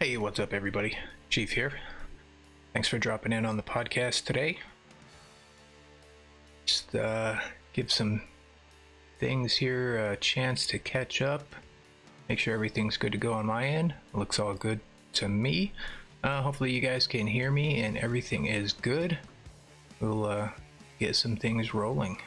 Hey, what's up, everybody? Chief here. Thanks for dropping in on the podcast today. Just give some things here a chance to catch up. Make sure everything's good to go on my end. Looks all good to me. Hopefully you guys can hear me and everything is good. We'll get some things rolling.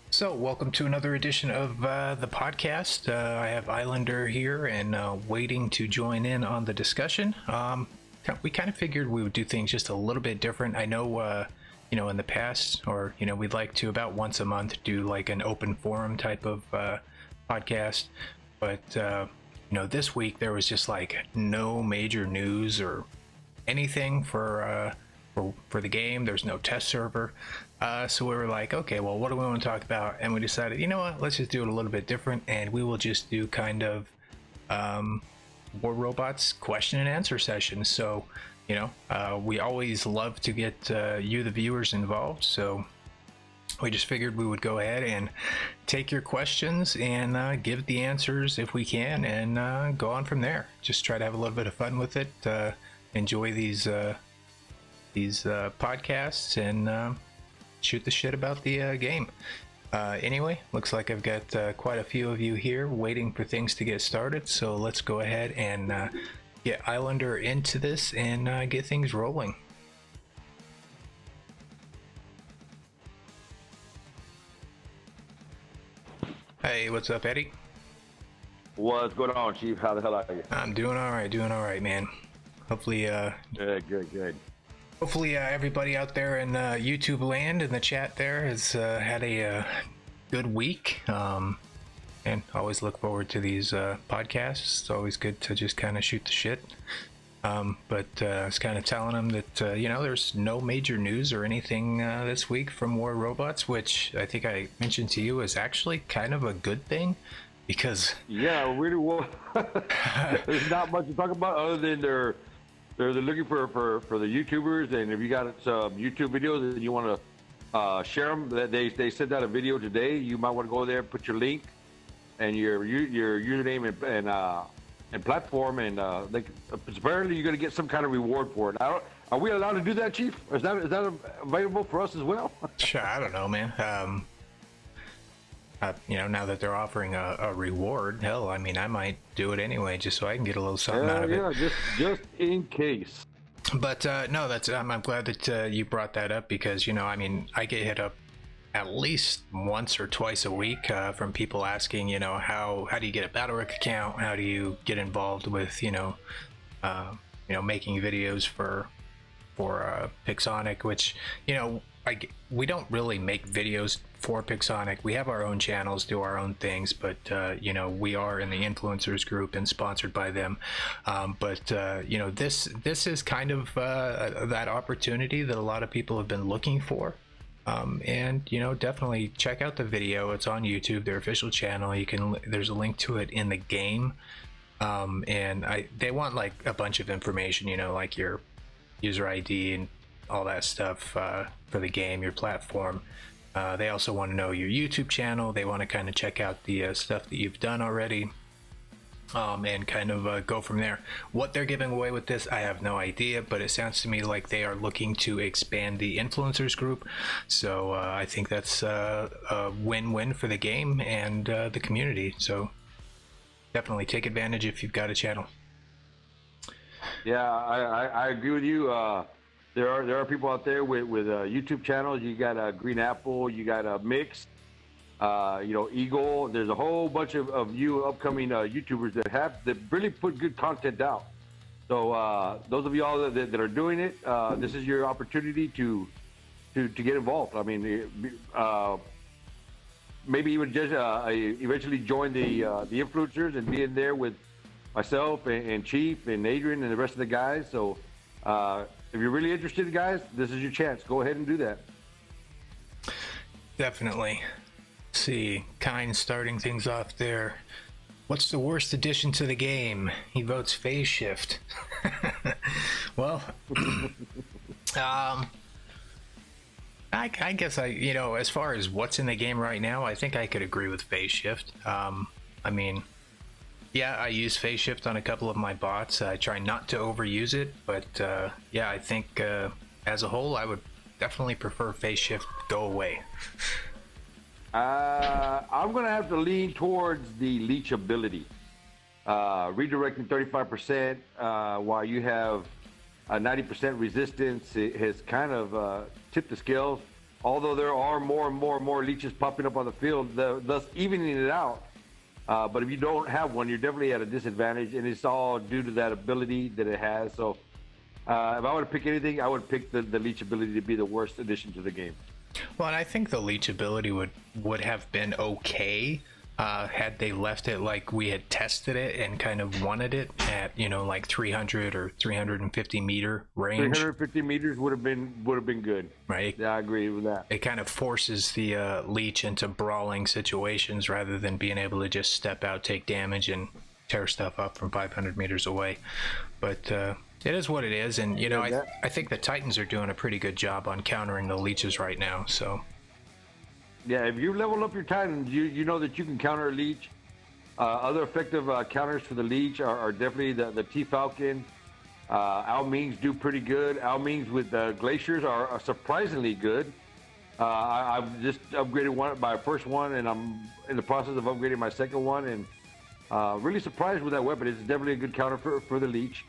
So, welcome to another edition of the podcast. I have Islander here and waiting to join in on the discussion. We kind of figured we would do things just a little bit different. I know, in the past, or, we'd like to about once a month do like an open forum type of podcast. But, this week there was just like no major news or anything for the game. There's no test server. So we were like, okay, well, what do we want to talk about? And we decided, you know what, let's just do it a little bit different, and we will just do kind of War Robots question and answer sessions. So, we always love to get you, the viewers, involved. So we just figured we would go ahead and take your questions and give the answers if we can, and go on from there. Just try to have a little bit of fun with it. Enjoy these podcasts and shoot the shit about the game. Anyway, looks like I've got quite a few of you here waiting for things to get started, so let's go ahead and get Islander into this and get things rolling. Hey, what's up, Eddie? What's going on, Chief? How the hell are you? I'm doing all right, man. Hopefully, Good. Hopefully everybody out there in YouTube land in the chat there has had a good week, and always look forward to these podcasts. It's always good to just kind of shoot the shit. But I was kind of telling them that there's no major news or anything this week from War Robots, which I think I mentioned to you is actually kind of a good thing, because really, well, there's not much to talk about other than they're looking for the YouTubers, and if you got some YouTube videos and you want to share them, that they sent out a video today, you might want to go there, put your link and your username and platform, and apparently you're going to get some kind of reward for it. Are we allowed to do that, Chief? Is that available for us as well? Sure, I don't know, man. Now that they're offering a reward, hell, I mean, I might do it anyway, just so I can get a little something out of it. Just in case. But no, I'm glad that you brought that up, because I get hit up at least once or twice a week from people asking, how do you get a BattleRock account? How do you get involved with making videos for Pixonic, which we don't really make videos for Pixonic. We have our own channels, do our own things, but we are in the influencers group and sponsored by them. This is kind of that opportunity that a lot of people have been looking for. And definitely check out the video. It's on YouTube, their official channel. There's a link to it in the game. And they want like a bunch of information, like your user ID and all that stuff for the game, your platform. They also want to know your YouTube channel. They want to kind of check out the stuff that you've done already, and kind of go from there. What they're giving away with this, I have no idea, but it sounds to me like they are looking to expand the influencers group. So I think that's a win-win for the game and the community. So definitely take advantage if you've got a channel. Yeah, I agree with you. There are people out there with YouTube channels. You got Green Apple, you got Mix, Eagle. There's a whole bunch of new upcoming YouTubers that really put good content out. So those of y'all that are doing it, this is your opportunity to get involved. I mean, maybe even just eventually join the influencers and be in there with myself and Chief and Adrian and the rest of the guys. So if you're really interested, guys, this is your chance. Go ahead and do that. Definitely. Let's see, Kind starting things off there. What's the worst addition to the game? He votes phase shift. Well, I guess as far as what's in the game right now, I think I could agree with phase shift. I mean, Yeah, I use phase shift on a couple of my bots. I try not to overuse it, but yeah, I think as a whole, I would definitely prefer phase shift go away. I'm gonna have to lean towards the leech ability. Redirecting 35% while you have a 90% resistance, it has kind of tipped the scales. Although there are more and more leeches popping up on the field, thus evening it out. But if you don't have one, you're definitely at a disadvantage, and it's all due to that ability that it has. So if I were to pick anything, I would pick the leech ability to be the worst addition to the game. Well, and I think the leech ability would have been okay had they left it like we had tested it and kind of wanted it at, you know, like 300 or 350 meter range. 350 meters would have been good. Right. Yeah, I agree with that. It kind of forces the leech into brawling situations rather than being able to just step out, take damage, and tear stuff up from 500 meters away. But it is what it is, and you know, I think the Titans are doing a pretty good job on countering the leeches right now. So yeah, if you level up your Titans, you know that you can counter a leech. Other effective counters for the leech are definitely the T-Falcon. Almings do pretty good. Almings with glaciers are surprisingly good. I've just upgraded my first one, and I'm in the process of upgrading my second one, and really surprised with that weapon. It's definitely a good counter for the leech.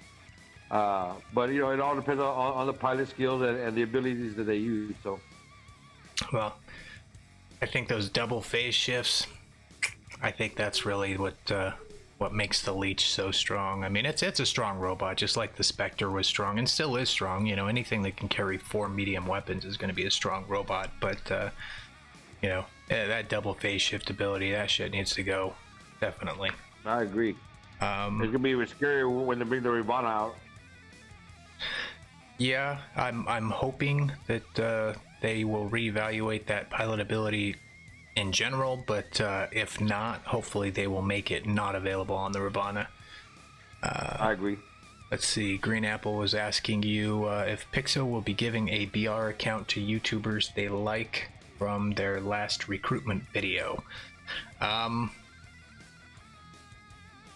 But you know, it all depends on the pilot skills and the abilities that they use. So, well, I think those double phase shifts, I think that's really what makes the leech so strong. I mean, it's a strong robot, just like the Spectre was strong and still is strong. You know, anything that can carry 4 medium weapons is going to be a strong robot. But you know, that double phase shift ability, that shit needs to go, definitely. I agree. It's gonna be even scarier when they bring the Ravana out. Yeah, I'm hoping that they will reevaluate that pilot ability in general, but if not, hopefully they will make it not available on the Ravana. I agree. Let's see, Green Apple was asking you if Pixel will be giving a BR account to YouTubers they like from their last recruitment video.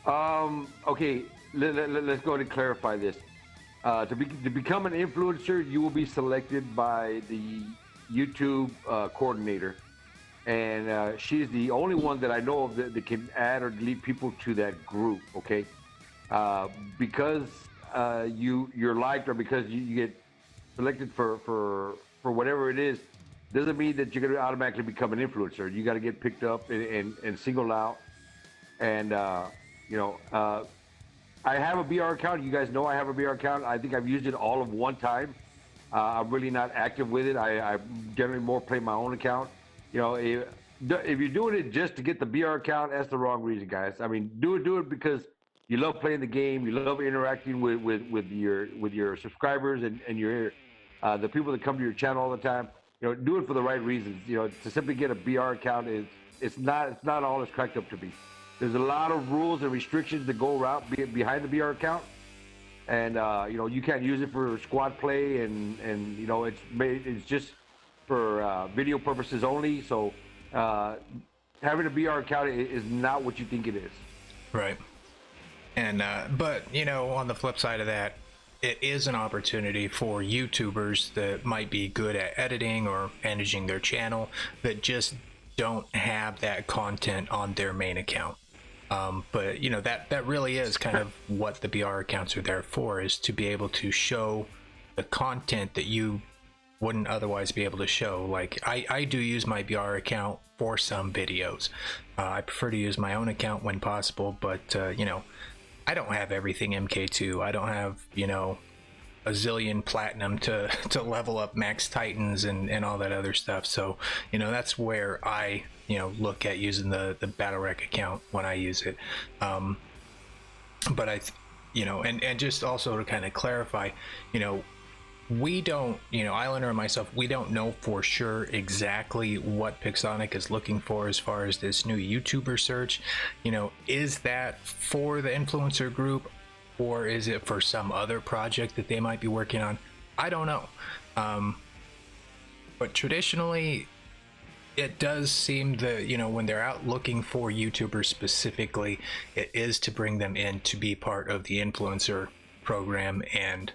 Okay, let's go ahead and clarify this. To become an influencer, you will be selected by the YouTube coordinator, and she's the only one that I know of that can add or delete people to that group. Okay, because you're liked or because you get selected for whatever it is, doesn't mean that you're going to automatically become an influencer. You got to get picked up and singled out, and you know. I have a BR account. You guys know I have a BR account. I think I've used it all of one time. I'm really not active with it. I generally more play my own account. You know, if you're doing it just to get the BR account, that's the wrong reason, guys. I mean, do it because you love playing the game. You love interacting with your subscribers and your the people that come to your channel all the time. You know, do it for the right reasons. You know, to simply get a BR account it's not all it's cracked up to be. There's a lot of rules and restrictions that go around behind the BR account, and you know, you can't use it for squad play, and you know, it's just for video purposes only. So having a BR account is not what you think it is. Right. And but you know, on the flip side of that, it is an opportunity for YouTubers that might be good at editing or managing their channel that just don't have that content on their main account. But you know, that really is kind of what the BR accounts are there for, is to be able to show the content that you wouldn't otherwise be able to show. Like I do use my BR account for some videos. I prefer to use my own account when possible, but you know, I don't have everything MK2. I don't have, you know, a zillion platinum to level up max Titans and all that other stuff. So you know, that's where I, you know, look at using the Battle Rec account when I use it. But you know, and just also to kind of clarify, you know, we don't, you know, Islander and myself, we don't know for sure exactly what Pixonic is looking for as far as this new YouTuber search. You know, is that for the influencer group, or is it for some other project that they might be working on? I don't know. But traditionally, it does seem that, you know, when they're out looking for YouTubers specifically, it is to bring them in to be part of the influencer program, and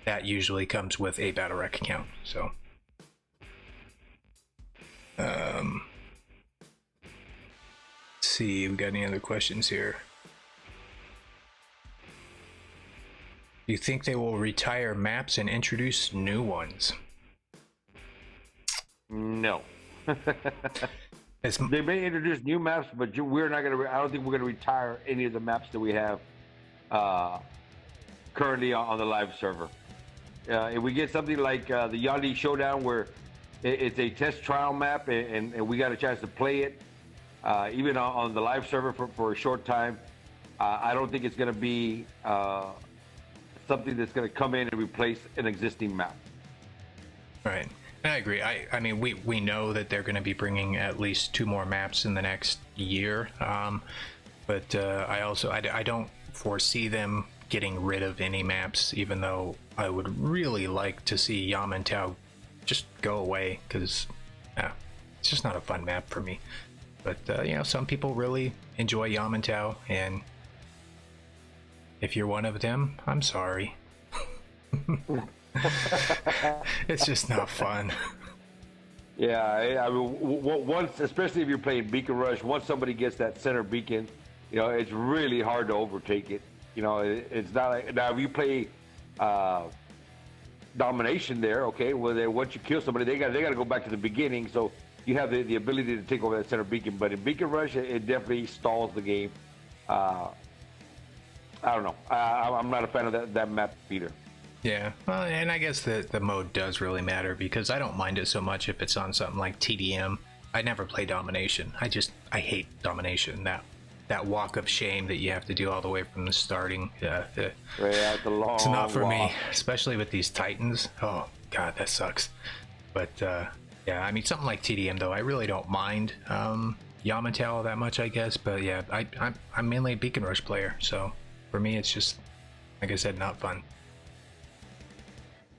that usually comes with a battle rec account. So let's see, we got any other questions here? Do you think they will retire maps and introduce new ones? No. They may introduce new maps, but we're not going to. I don't think we're going to retire any of the maps that we have currently on the live server. If we get something like the Yandi Showdown, where it's a test trial map, and we got a chance to play it, even on the live server for a short time, I don't think it's going to be something that's going to come in and replace an existing map. Right. I agree. I mean, we know that they're going to be bringing at least 2 more maps in the next year, but I don't foresee them getting rid of any maps, even though I would really like to see Yamantau just go away, because it's just not a fun map for me. But you know, some people really enjoy Yamantau, and if you're one of them, I'm sorry. It's just not fun. Yeah, I mean, once, especially if you're playing Beacon Rush, once somebody gets that center beacon, you know, it's really hard to overtake it. You know, it's not like, now if you play domination there, okay, well, once you kill somebody, they got to go back to the beginning, so you have the ability to take over that center beacon. But in Beacon Rush, it definitely stalls the game. I don't know. I'm not a fan of that map either. Yeah, well, and I guess the mode does really matter, because I don't mind it so much if it's on something like TDM. I never play domination. I hate domination. That walk of shame that you have to do all the way from the starting. It's not for me, especially with these Titans. Oh God, that sucks. But yeah, I mean, something like TDM though, I really don't mind Yamantau that much, I guess. But yeah, I'm mainly a Beacon Rush player, so for me, it's just, like I said, not fun.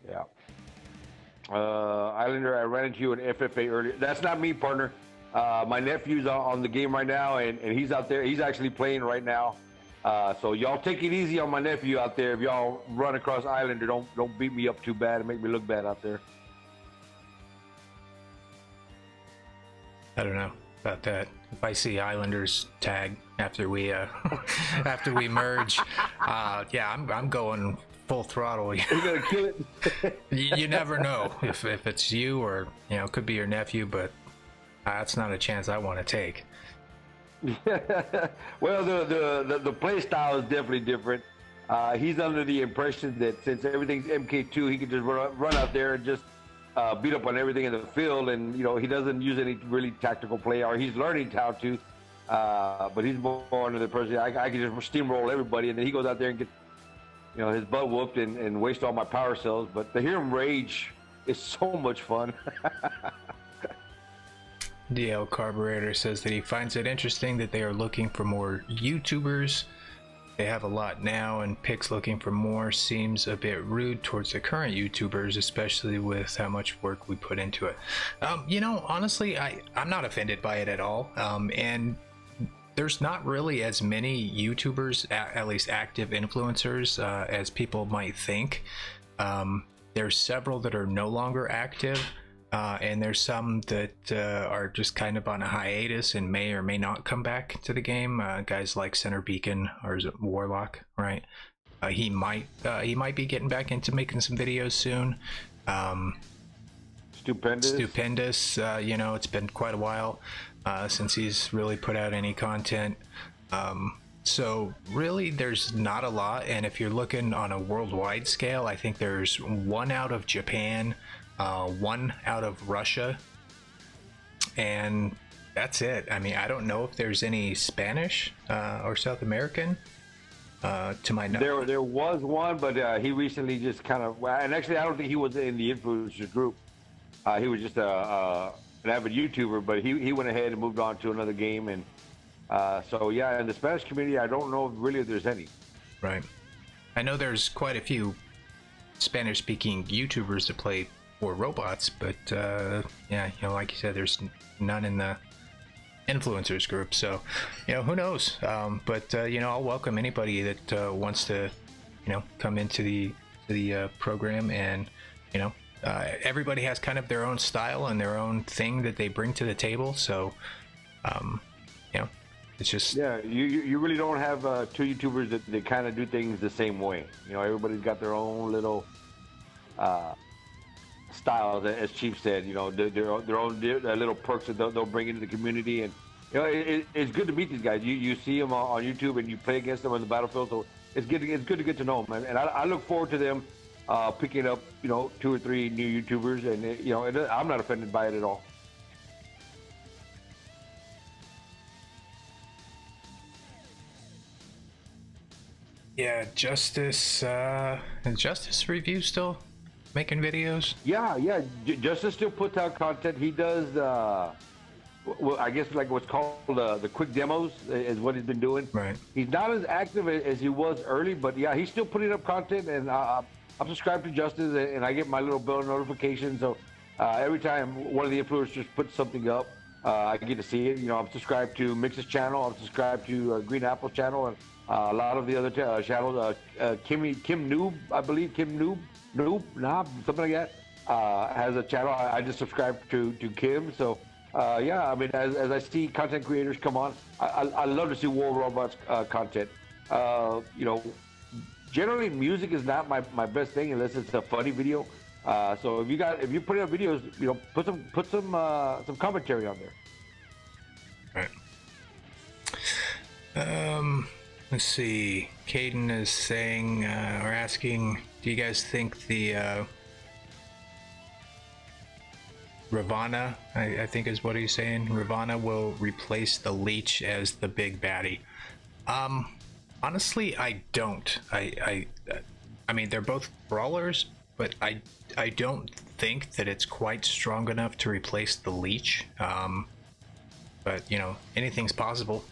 Yeah. Islander, I ran into you in FFA earlier. That's not me, partner. My nephew's on the game right now, and he's out there. He's actually playing right now. So y'all take it easy on my nephew out there. If y'all run across Islander, don't beat me up too bad and make me look bad out there. I don't know about that. If I see Islanders tag after we after we merge, yeah, I'm going full throttle. You're gonna kill it. You never know if it's you, or you know, it could be your nephew, but that's not a chance I want to take. Well, the play style is definitely different. He's under the impression that since everything's MK2, he can just run out there and just beat up on everything in the field, and you know, he doesn't use any really tactical play, or he's learning how to. But he's more under the person I can just steamroll everybody, and then he goes out there and gets, you know, his butt whooped and waste all my power cells. But to hear him rage is so much fun. DL Carburetor says that he finds it interesting that they are looking for more YouTubers. They have a lot now, and Pix looking for more seems a bit rude towards the current YouTubers, especially with how much work we put into it. You know, honestly, I'm not offended by it at all. And there's not really as many YouTubers, at least active influencers, as people might think. There's several that are no longer active, and there's some that are just kind of on a hiatus and may or may not come back to the game. Guys like Center Beacon, or is it Warlock, right? He might be getting back into making some videos soon. Stupendous, you know, it's been quite a while since he's really put out any content. So really there's not a lot, and if you're looking on a worldwide scale, I think there's 1 out of Japan, 1 out of Russia, and that's it. I mean, I don't know if there's any Spanish or South American to my knowledge. There was one, but he recently just kind of, and actually I don't think he was in the influencer group. He was just an avid YouTuber, but he went ahead and moved on to another game. And so yeah, in the Spanish community, I don't know really if there's any. Right. I know there's quite a few Spanish-speaking YouTubers that play for robots, but yeah, you know, like you said, there's none in the influencers group, so you know, who knows. But you know, I'll welcome anybody that wants to, you know, come into the program. And you know, everybody has kind of their own style and their own thing that they bring to the table, so you know, it's just, yeah, you really don't have two YouTubers that kind of do things the same way. You know, everybody's got their own little style, as Chief said. You know, their own little perks that they'll bring into the community. And you know, it's good to meet these guys. You see them on YouTube and you play against them on the battlefield, so it's good to get to know them. And I look forward to them picking up, you know, 2 or 3 new YouTubers, and you know, I'm not offended by it at all. yeah. Justice Review still making videos? Yeah. Justice still puts out content. He does, well, I guess like what's called the quick demos is what he's been doing. Right. He's not as active as he was early, but yeah, he's still putting up content, and I'm subscribed to Justice, and I get my little bell notification. So every time one of the influencers puts something up, I get to see it. You know, I'm subscribed to Mix's channel. I'm subscribed to Green Apple's channel, and a lot of the other channels. Kim Noob, I believe, Noob, something like that, has a channel. I just subscribed to Kim. So yeah, I mean, as I see content creators come on, I love to see War Robots content. You know, generally music is not my best thing unless it's a funny video. So if you put up videos, you know, put some commentary on there. Right. Let's see. Caden is saying or asking, do you guys think the Ravana, I think is what he's saying, Ravana will replace the Leech as the big baddie? Honestly, I don't. I mean, they're both brawlers, but I don't think that it's quite strong enough to replace the Leech. But you know, anything's possible.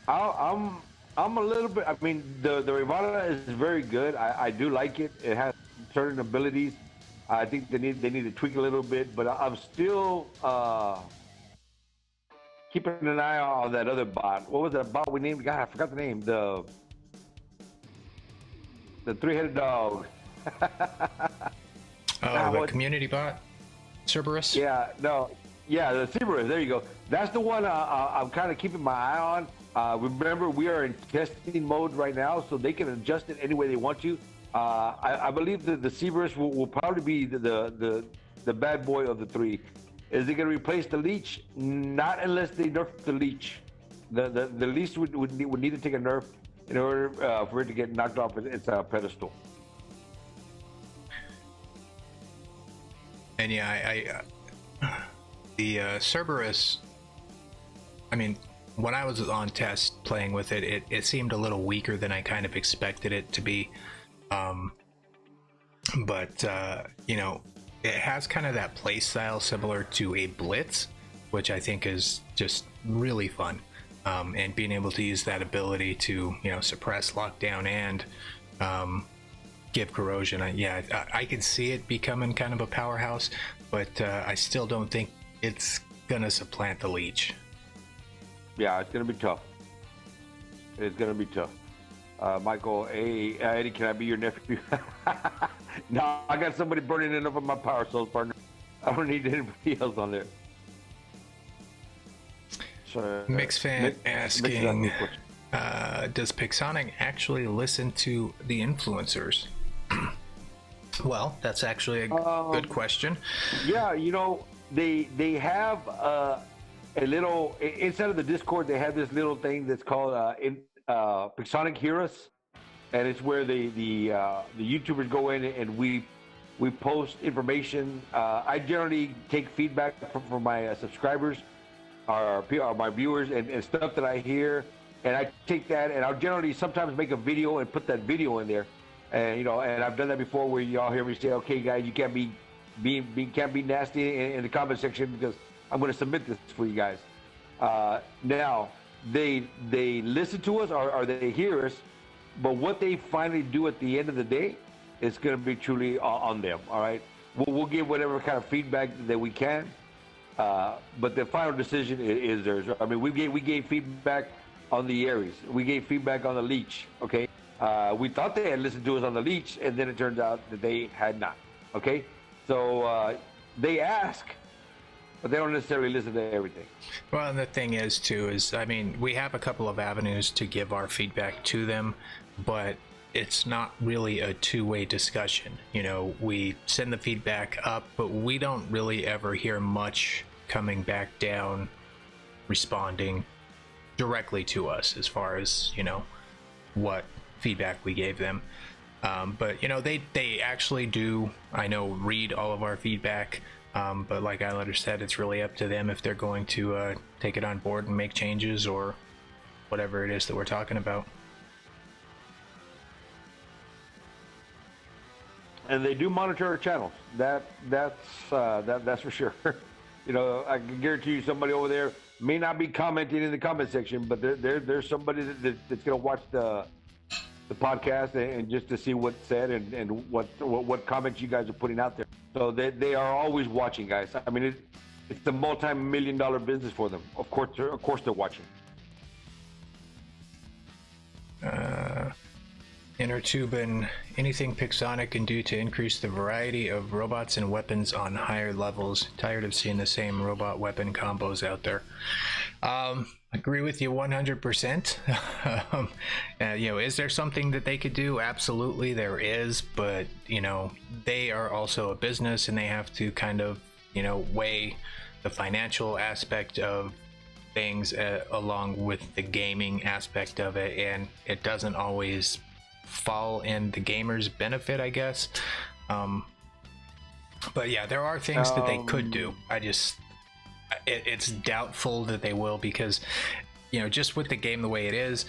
I'm a little bit. I mean, the Ravana is very good. I do like it. It has certain abilities. I think they need to tweak a little bit, but I'm still keeping an eye on that other bot. What was that bot we named? God, I forgot the name. The 3-headed dog. The community bot, Cerberus. Yeah, the Cerberus. There you go. That's the one I'm kind of keeping my eye on. Remember, we are in testing mode right now, so they can adjust it any way they want to. I believe that the Cerberus will probably be the bad boy of the 3. Is it going to replace the Leech? Not unless they nerf the Leech. The Leech would need to take a nerf in order for it to get knocked off its pedestal. And yeah, the Cerberus, I mean, when I was on test playing with it, it seemed a little weaker than I kind of expected it to be. But you know, it has kind of that play style similar to a Blitz, which I think is just really fun. And being able to use that ability to, you know, suppress, lockdown, and give corrosion. I can see it becoming kind of a powerhouse, but I still don't think it's gonna supplant the Leech. Yeah, it's gonna be tough. It's gonna be tough. Michael, hey, Eddie, can I be your nephew? No, I got somebody burning enough of my power source, partner. I don't need anybody else on there. So, Mix fan asking, does Pixonic actually listen to the influencers? Well, that's actually a good question. Yeah, you know, they have a little inside of the Discord. They have this little thing that's called Pixonic Heroes, and it's where the YouTubers go in and we post information. I generally take feedback from my subscribers, or my viewers, and stuff that I hear, and I take that and I'll generally sometimes make a video and put that video in there. And you know, and I've done that before where y'all hear me say, okay guys, you can't be nasty in the comment section because I'm going to submit this for you guys. Now they listen to us or they hear us, but what they finally do at the end of the day it's going to be truly on them. All right, we'll give whatever kind of feedback that we can, but the final decision is theirs. I mean, we gave feedback on the Aries, we gave feedback on the Leech. Okay, we thought they had listened to us on the Leech, and then it turns out that they had not. Okay, so they ask, but they don't necessarily listen to everything. Well, and the thing is, too, is, I mean, we have a couple of avenues to give our feedback to them, but it's not really a two-way discussion. You know, we send the feedback up, but we don't really ever hear much coming back down, responding directly to us as far as, you know, what feedback we gave them. But, you know, they actually do, I know, read all of our feedback. But like Islander said, it's really up to them if they're going to take it on board and make changes or whatever it is that we're talking about. And they do monitor our channels. That's for sure. You know, I can guarantee you somebody over there may not be commenting in the comment section, but there's somebody that's going to watch the podcast and just to see what's said and what comments you guys are putting out there. So they are always watching, guys. I mean, it's a multi-million-dollar business for them. Of course they're watching. Inner tube and anything Pixonic can do to increase the variety of robots and weapons on higher levels. Tired of seeing the same robot weapon combos out there. Agree with you 100%. You know, is there something that they could do? Absolutely there is, but you know, they are also a business and they have to kind of, you know, weigh the financial aspect of things along with the gaming aspect of it, and it doesn't always fall in the gamer's benefit, I guess. But yeah, there are things that they could do. It's doubtful that they will, because, you know, just with the game the way it is,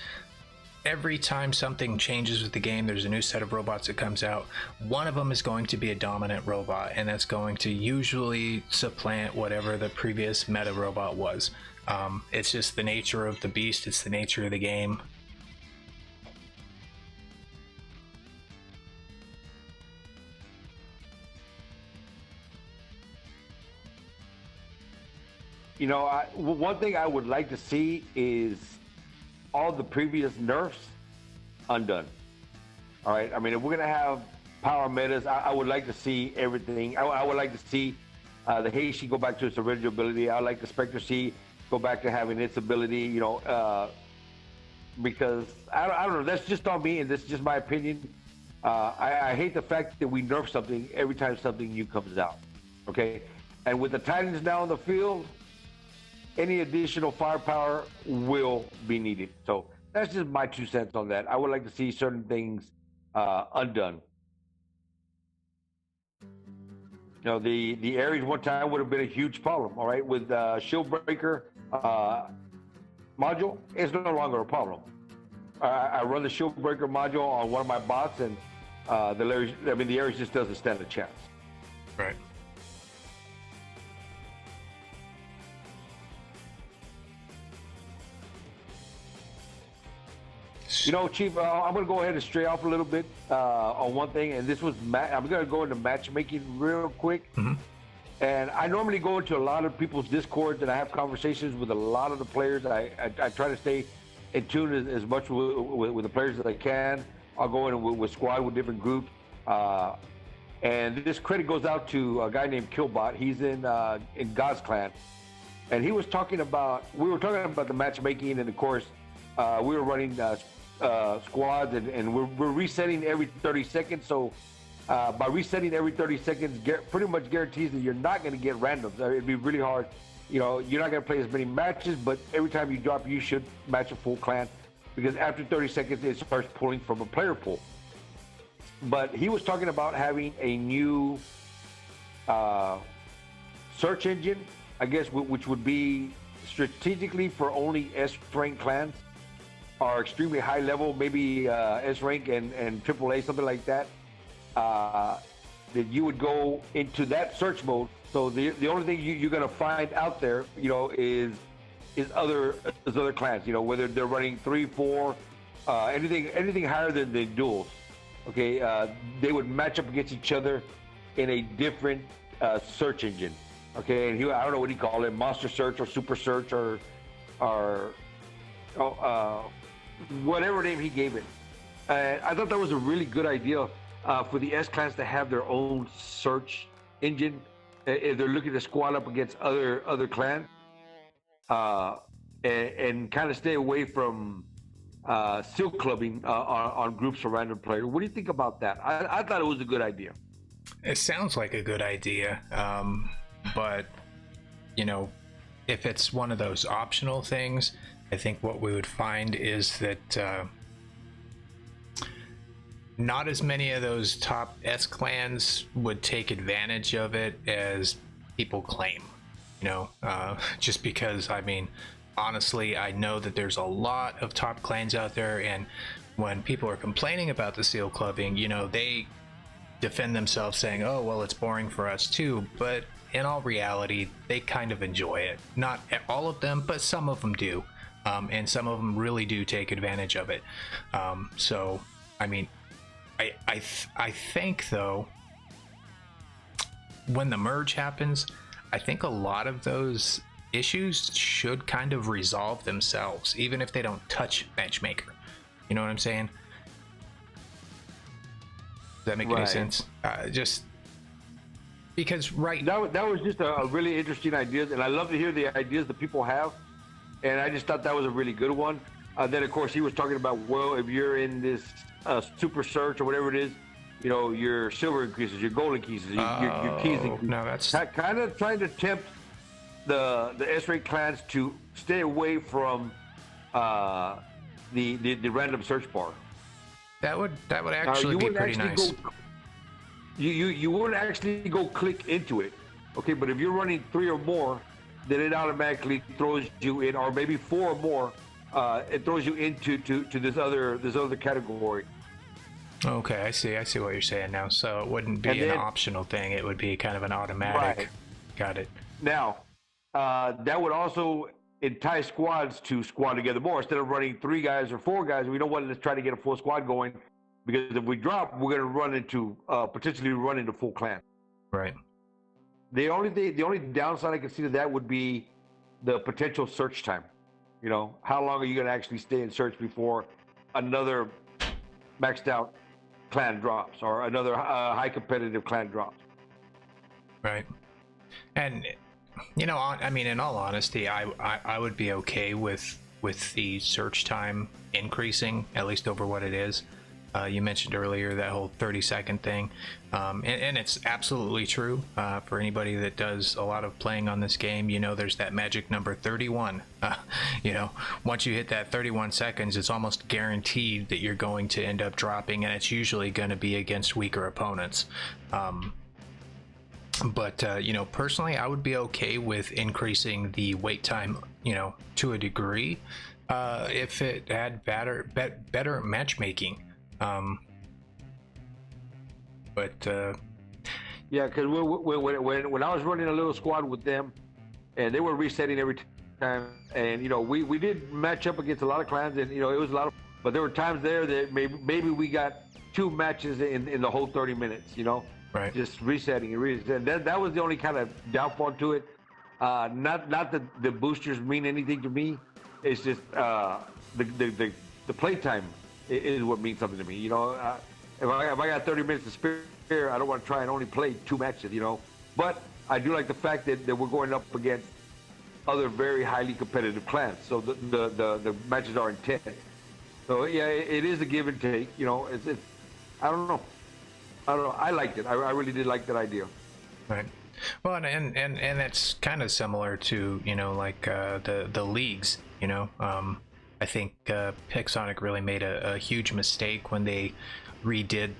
every time something changes with the game, there's a new set of robots that comes out. One of them is going to be a dominant robot, and that's going to usually supplant whatever the previous meta robot was. It's just the nature of the beast. It's the nature of the game. You know, one thing I would like to see is all the previous nerfs undone. All right. I mean, if we're gonna have power metas, I would like to see everything. I would like to see the Heishi go back to its original ability. I would like the Spectre C go back to having its ability. You know, because I don't know. That's just on me, and this is just my opinion. I hate the fact that we nerf something every time something new comes out. Okay, and with the Titans now on the field, any additional firepower will be needed. So that's just my 2 cents on that. I would like to see certain things undone. You know, the Ares one time would have been a huge problem, all right? With Shield Breaker module, it's no longer a problem. I run the Shield Breaker module on one of my bots, and the Ares just doesn't stand a chance. Right. You know, Chief, I'm going to go ahead and stray off a little bit on one thing, and this was I'm going to go into matchmaking real quick. Mm-hmm. And I normally go into a lot of people's Discords, and I have conversations with a lot of the players. I try to stay in tune as much with the players as I can. I'll go in with squad with different groups. And this credit goes out to a guy named Killbot. He's in God's Clan. And we were talking about the matchmaking, and of course, we were running squads, and we're resetting every 30 seconds. So by resetting every 30 seconds, pretty much guarantees that you're not going to get randoms. It'd be really hard. You know, you're not going to play as many matches, but every time you drop, you should match a full clan, because after 30 seconds, it starts pulling from a player pool. But he was talking about having a new search engine, I guess, which would be strategically for only S-rank clans, or extremely high level, maybe S-rank and AAA, something like that. That you would go into that search mode. So the only thing you're going to find out there, you know, is other clans. You know, whether they're running 3, 4, anything higher than the duels. okay, they would match up against each other in a different search engine. Okay, and I don't know what he called it, monster search or super search or whatever name he gave it. I thought that was a really good idea for the S clans to have their own search engine if they're looking to squad up against other clans, and kind of stay away from seal clubbing on groups of random players. What do you think about that? I thought it was a good idea. It sounds like a good idea, but you know, if it's one of those optional things, I think what we would find is that not as many of those top S clans would take advantage of it as people claim, you know, just because, I mean, honestly, I know that there's a lot of top clans out there, and when people are complaining about the seal clubbing, you know, they defend themselves saying, oh, well, it's boring for us too, but in all reality, they kind of enjoy it. Not all of them, but some of them do, and some of them really do take advantage of it. So, I mean, I think, though, when the merge happens, I think a lot of those issues should kind of resolve themselves, even if they don't touch Matchmaker. You know what I'm saying? Does that make any sense? Just because that was just a really interesting idea, and I love to hear the ideas that people have, and I just thought that was a really good one. Then of course he was talking about, well, if you're in this super search or whatever it is, you know, your silver increases, your gold increases, your keys increase. No, that's kind of trying to tempt the S-rate clans to stay away from the random search bar. That would actually be pretty nice. You wouldn't actually go click into it, okay? But if you're running 3 or more, then it automatically throws you in, or maybe 4 or more. It throws you into this other category. Okay, I see what you're saying now. So it wouldn't be an optional thing; it would be kind of an automatic. Right. Got it. Now, that would also entice squads to squad together more. Instead of running 3 guys or 4 guys, we don't want to try to get a full squad going, because if we drop, we're going to potentially run into full clan. Right. The only downside I can see to that would be the potential search time. You know, how long are you going to actually stay in search before another maxed out clan drops, or another high competitive clan drops? Right. And, you know, I mean, in all honesty, I would be okay with the search time increasing, at least over what it is. You mentioned earlier that whole 30-second thing, and it's absolutely true. For anybody that does a lot of playing on this game, you know, there's that magic number 31. You know, once you hit that 31 seconds, it's almost guaranteed that you're going to end up dropping, and it's usually going to be against weaker opponents. But you know, personally, I would be okay with increasing the wait time, you know, to a degree, if it had better matchmaking. Yeah, because when I was running a little squad with them, and they were resetting every time, and you know, we did match up against a lot of clans, and you know, it was a lot of, but there were times there that maybe we got 2 matches in the whole 30 minutes, you know. Right. Just resetting and resetting. That was the only kind of downfall to it. Not that the boosters mean anything to me. It's just the playtime is what means something to me. You know, if I got 30 minutes to spare, I don't want to try and only play 2 matches. You know, but I do like the fact that we're going up against other very highly competitive clans. So the matches are intense. So yeah, it is a give and take. You know, it's I don't know. I liked it. I really did like that idea. Right. Well, and it's kind of similar to, you know, like the leagues. You know, I think Pixonic really made a huge mistake when they redid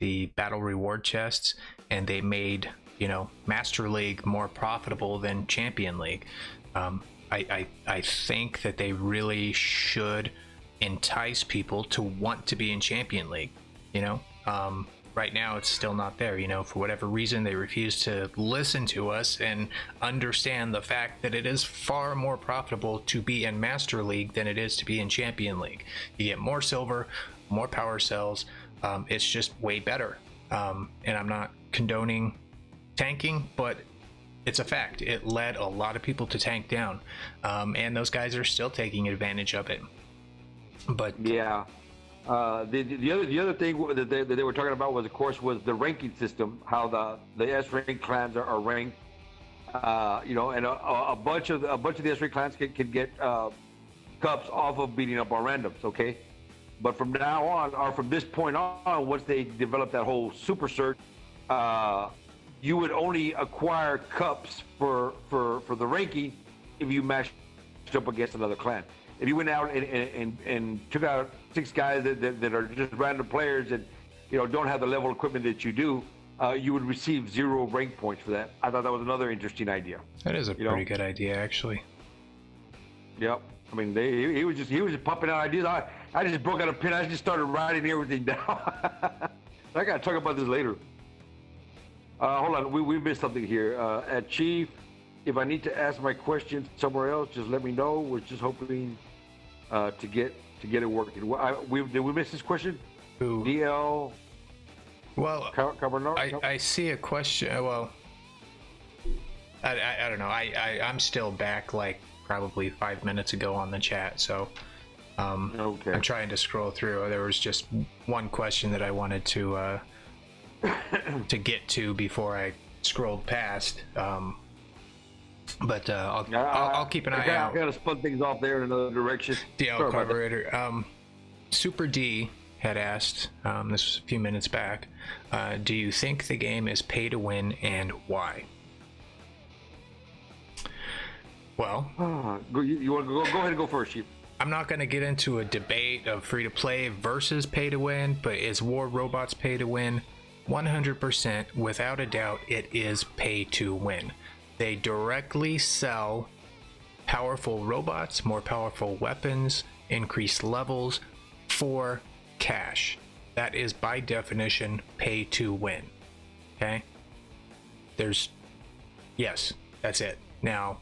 the battle reward chests, and they made, you know, Master League more profitable than Champion League. I think that they really should entice people to want to be in Champion League. You know. Right now it's still not there, you know, for whatever reason they refuse to listen to us and understand the fact that it is far more profitable to be in Master League than it is to be in Champion League. You get more silver, more power cells, It's just way better. And I'm not condoning tanking, but it's a fact. It led a lot of people to tank down, and those guys are still taking advantage of it. But yeah, the other thing that they were talking about was, of course, was the ranking system. How the S rank clans are ranked. You know, and a bunch of the S rank clans can get cups off of beating up on randoms. Okay, but from now on, or from this point on, once they develop that whole super search, you would only acquire cups for the ranking if you matched up against another clan. If you went out and took out 6 guys that are just random players and, you know, don't have the level of equipment that you do, you would receive 0 rank points for that. I thought that was another interesting idea. That is a pretty good idea, actually. Yep. I mean, he was just popping out ideas. I just broke out a pen. I just started writing everything down. I got to talk about this later. Hold on, we missed something here. At Chief, if I need to ask my question somewhere else, just let me know. We're just hoping to get it working. Did we miss this question? Who? DL. Well, I see a question. Well, I don't know. I'm still back like probably 5 minutes ago on the chat, so okay. I'm trying to scroll through. There was just one question that I wanted to get to before I scrolled past. But I'll keep an eye out. I gotta split things off there in another direction. DL Carburetor. Super D had asked, this was a few minutes back, do you think the game is pay to win, and why? Well, you want to go ahead and go first, Chief. I'm not going to get into a debate of free to play versus pay to win, but is War Robots pay to win? 100%, without a doubt, it is pay to win. They directly sell powerful robots, more powerful weapons, increased levels for cash. That is by definition pay to win. Okay? Yes, that's it. Now,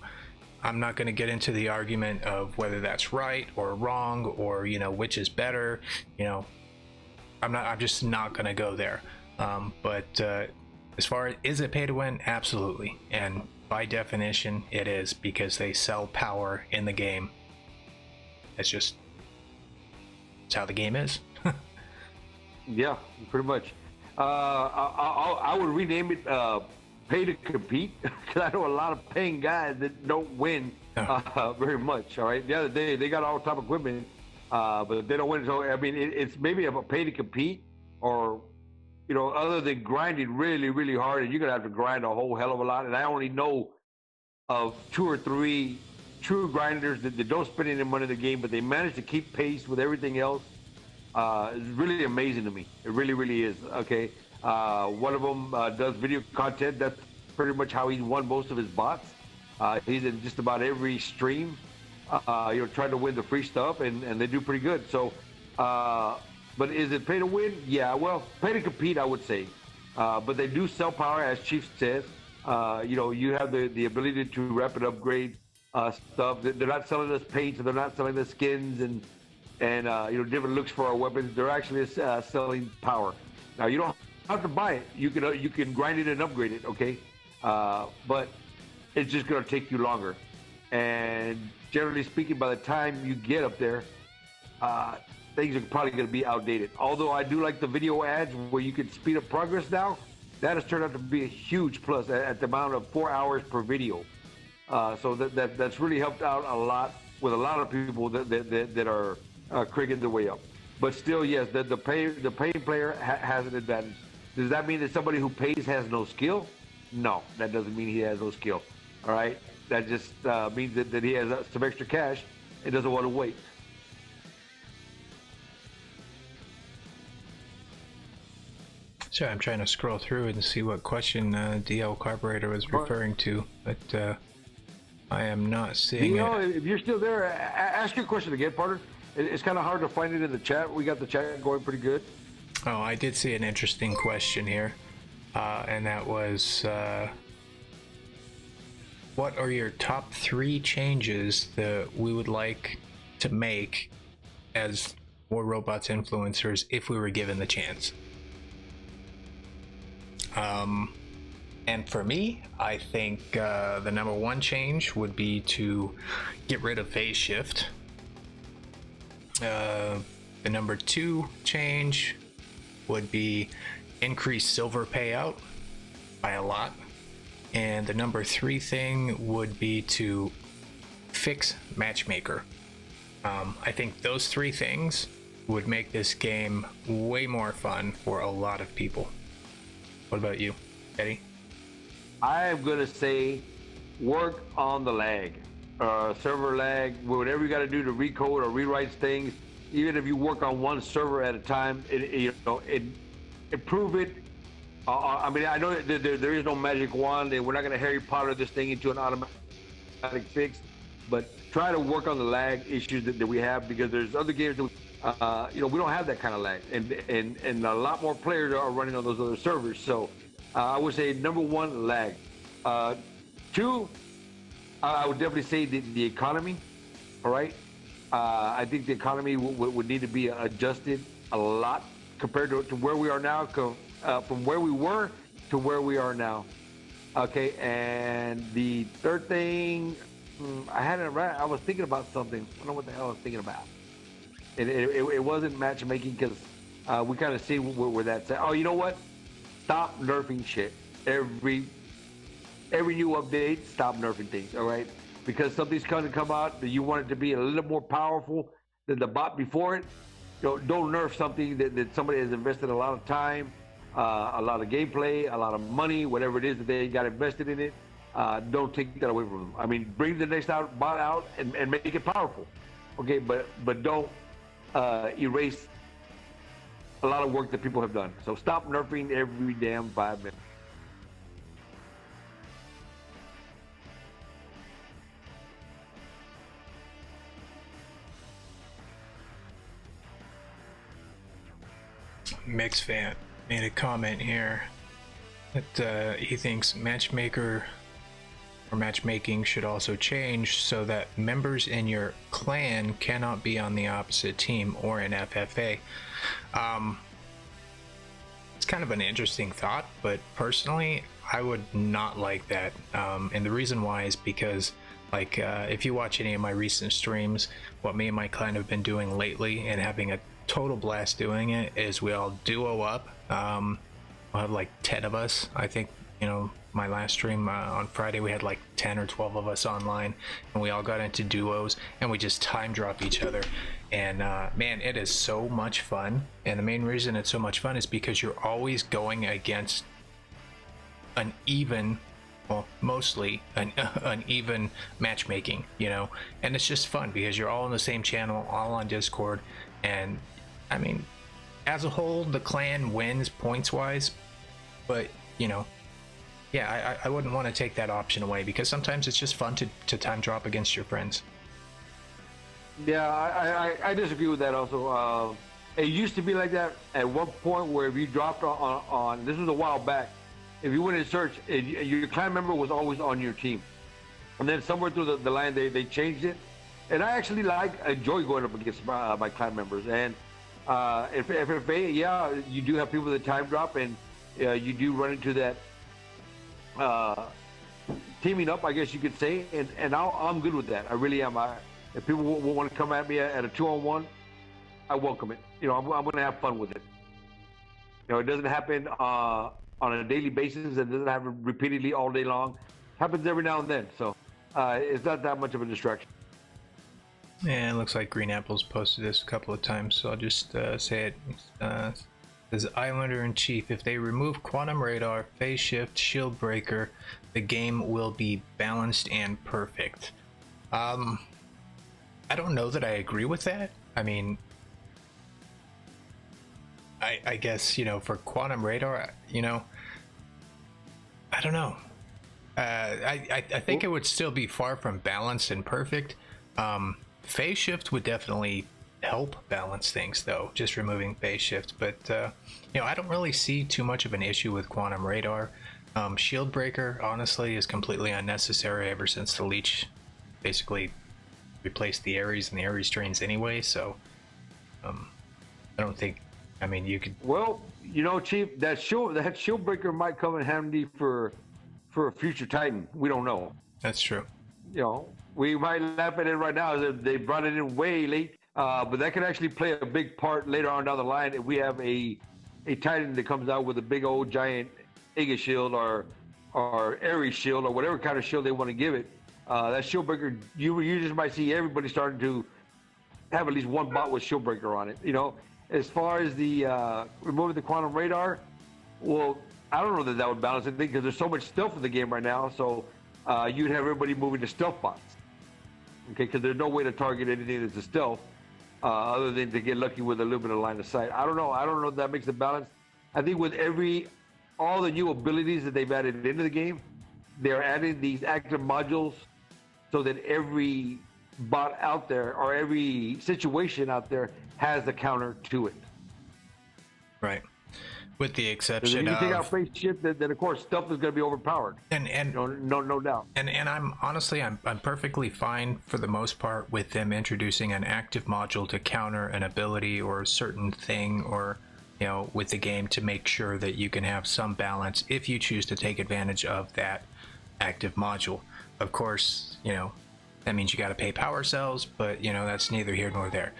I'm not going to get into the argument of whether that's right or wrong, or, you know, which is better. You know, I'm just not going to go there. But as far as is it pay to win, absolutely, and by definition it is, because they sell power in the game. It's how the game is. Yeah, pretty much. I would rename it pay to compete, because I know a lot of paying guys that don't win very much. All right, the other day they got all top equipment, but they don't win. So I mean, it's maybe a pay to compete, or, you know, other than grinding really, really hard, and you're gonna have to grind a whole hell of a lot. And I only know of 2 or 3 true grinders that don't spend any money in the game, but they manage to keep pace with everything else. It's really amazing to me. It really, really is. Okay, one of them does video content. That's pretty much how he's won most of his bots. He's in just about every stream, you know, trying to win the free stuff, and they do pretty good. So. But is it pay to win? Yeah, well, pay to compete, I would say. But they do sell power, as Chief says. You know, you have the ability to rapid upgrade stuff. They're not selling us paint, so they're not selling us skins and you know, different looks for our weapons. They're actually selling power. Now, you don't have to buy it. You can grind it and upgrade it, okay? But it's just going to take you longer. And generally speaking, by the time you get up there, things are probably going to be outdated. Although I do like the video ads where you can speed up progress now. That has turned out to be a huge plus at the amount of 4 hours per video. So that's really helped out a lot with a lot of people that are crigging their way up. But still, yes, the paying player has an advantage. Does that mean that somebody who pays has no skill? No, that doesn't mean he has no skill. All right, that just means that he has some extra cash and doesn't want to wait. So I'm trying to scroll through and see what question DL Carburetor was referring to, but I am not seeing it. If you're still there, ask your question again, partner. It's kind of hard to find it in the chat. We got the chat going pretty good. Oh, I did see an interesting question here, and that was, what are your top 3 changes that we would like to make as more robots influencers if we were given the chance. And for me, I think the number one change would be to get rid of phase shift. The number two change would be increase silver payout by a lot. And the number three thing would be to fix matchmaker. I think those three things would make this game way more fun for a lot of people. What about you, Eddie? I am gonna say work on the lag, server lag, whatever you got to do to recode or rewrite things. Even if you work on one server at a time, improve it. I mean, I know that there is no magic wand, and we're not gonna Harry Potter this thing into an automatic fix, but try to work on the lag issues that we have, because there's other games that we don't have that kind of lag, and a lot more players are running on those other servers. So I would say number one, lag. Two, I would definitely say the economy. All right, I think the economy would need to be adjusted a lot compared to where we are now, from where we were to where we are now. Okay, and the third thing, I was thinking about something. I don't know what the hell I was thinking about. It wasn't matchmaking, because we kind of see where that's at. Oh, you know what? Stop nerfing shit. Every new update, stop nerfing things, all right? Because something's going to come out that you want it to be a little more powerful than the bot before it. Don't nerf something that somebody has invested a lot of time, a lot of gameplay, a lot of money, whatever it is that they got invested in it. Don't take that away from them. I mean, bring the next bot out and make it powerful, okay? But don't erase a lot of work that people have done. So stop nerfing every damn 5 minutes. Mix fan made a comment here that he thinks matchmaker or matchmaking should also change so that members in your clan cannot be on the opposite team or in FFA. It's kind of an interesting thought, but personally I would not like that, and the reason why is because, like, if you watch any of my recent streams, what me and my clan have been doing lately and having a total blast doing it is we all duo up. We'll have like 10 of us. I think, my last stream on Friday we had like 10 or 12 of us online, and we all got into duos and we just time drop each other, and man, it is so much fun. And the main reason it's so much fun is because you're always going against an even, well, mostly an uneven matchmaking, and it's just fun because you're all in the same channel, all on Discord. And I mean, as a whole, the clan wins points wise, but yeah, I wouldn't want to take that option away, because sometimes it's just fun to time drop against your friends. Yeah, I disagree with that also. It used to be like that at one point, where if you dropped on this was a while back, if you went in search, your clan member was always on your team. And then somewhere through the line, they changed it. And I actually enjoy going up against my clan members. And if FFA, yeah, you do have people that time drop, and you do run into that teaming up, I guess you could say. And I'm good with that. I really am. If people will want to come at me at a 2-on-1, I welcome it. I'm going to have fun with it. It doesn't happen on a daily basis. It doesn't happen repeatedly all day long. It happens every now and then. So it's not that much of a distraction. And it looks like Green Apple's posted this a couple of times, so I'll just say it. Says Islander in Chief, if they remove Quantum Radar, Phase Shift, Shield Breaker, the game will be balanced and perfect. I don't know that I agree with that. I mean, I guess, for Quantum Radar, I don't know. I think it would still be far from balanced and perfect. Phase shift would definitely help balance things, though, just removing phase shift. But I don't really see too much of an issue with Quantum Radar. Shield Breaker, honestly, is completely unnecessary ever since the leech basically replaced the Ares and the Ares trains anyway. So I don't think. I mean, you could. Well, you know, Chief, that shield breaker might come in handy for a future Titan. We don't know. That's true. You know, we might laugh at it right now that they brought it in way late, but that could actually play a big part later on down the line if we have a Titan that comes out with a big old giant Aegis shield or Ares shield or whatever kind of shield they want to give it. That shield breaker, you just might see everybody starting to have at least one bot with shield breaker on it. You know, as far as the removing the quantum radar, well, I don't know that would balance anything because there's so much stealth in the game right now. So you'd have everybody moving to stealth bots. Okay, because there's no way to target anything that's a stealth other than to get lucky with a little bit of line of sight. I don't know if that makes the balance. I think with all the new abilities that they've added into the game, they're adding these active modules so that every bot out there or every situation out there has a counter to it. Right. With the exception if you take of out face shift, then of course stealth is going to be overpowered. And no doubt. And I'm honestly I'm perfectly fine for the most part with them introducing an active module to counter an ability or a certain thing, or you know, with the game, to make sure that you can have some balance if you choose to take advantage of that active module. Of course, you know, that means you got to pay power cells, but you know, that's neither here nor there.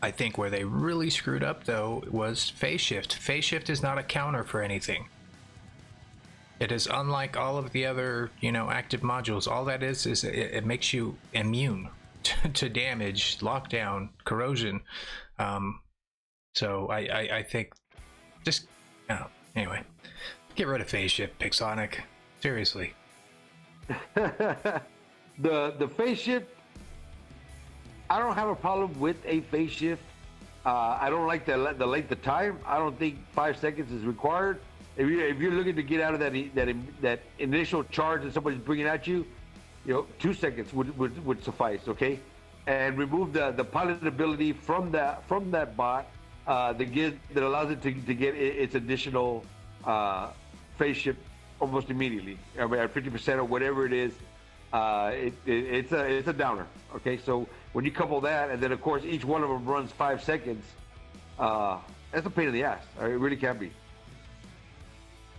I think where they really screwed up though was phase shift. Phase shift is not a counter for anything. It is unlike all of the other, you know, active modules. All that is it makes you immune to damage, lockdown, corrosion. So I think just anyway, get rid of phase shift, Pixonic. Seriously. The phase shift, I don't have a problem with a phase shift. I don't like the length of time. I don't think 5 seconds is required. If you're looking to get out of that initial charge that somebody's bringing at you, you know, 2 seconds would suffice. Okay, and remove the pilot ability from that bot that allows it to get its additional phase shift almost immediately. I mean, at 50% or whatever it is. It's a downer. Okay, so when you couple that, and then of course each one of them runs 5 seconds, that's a pain in the ass. It really can be.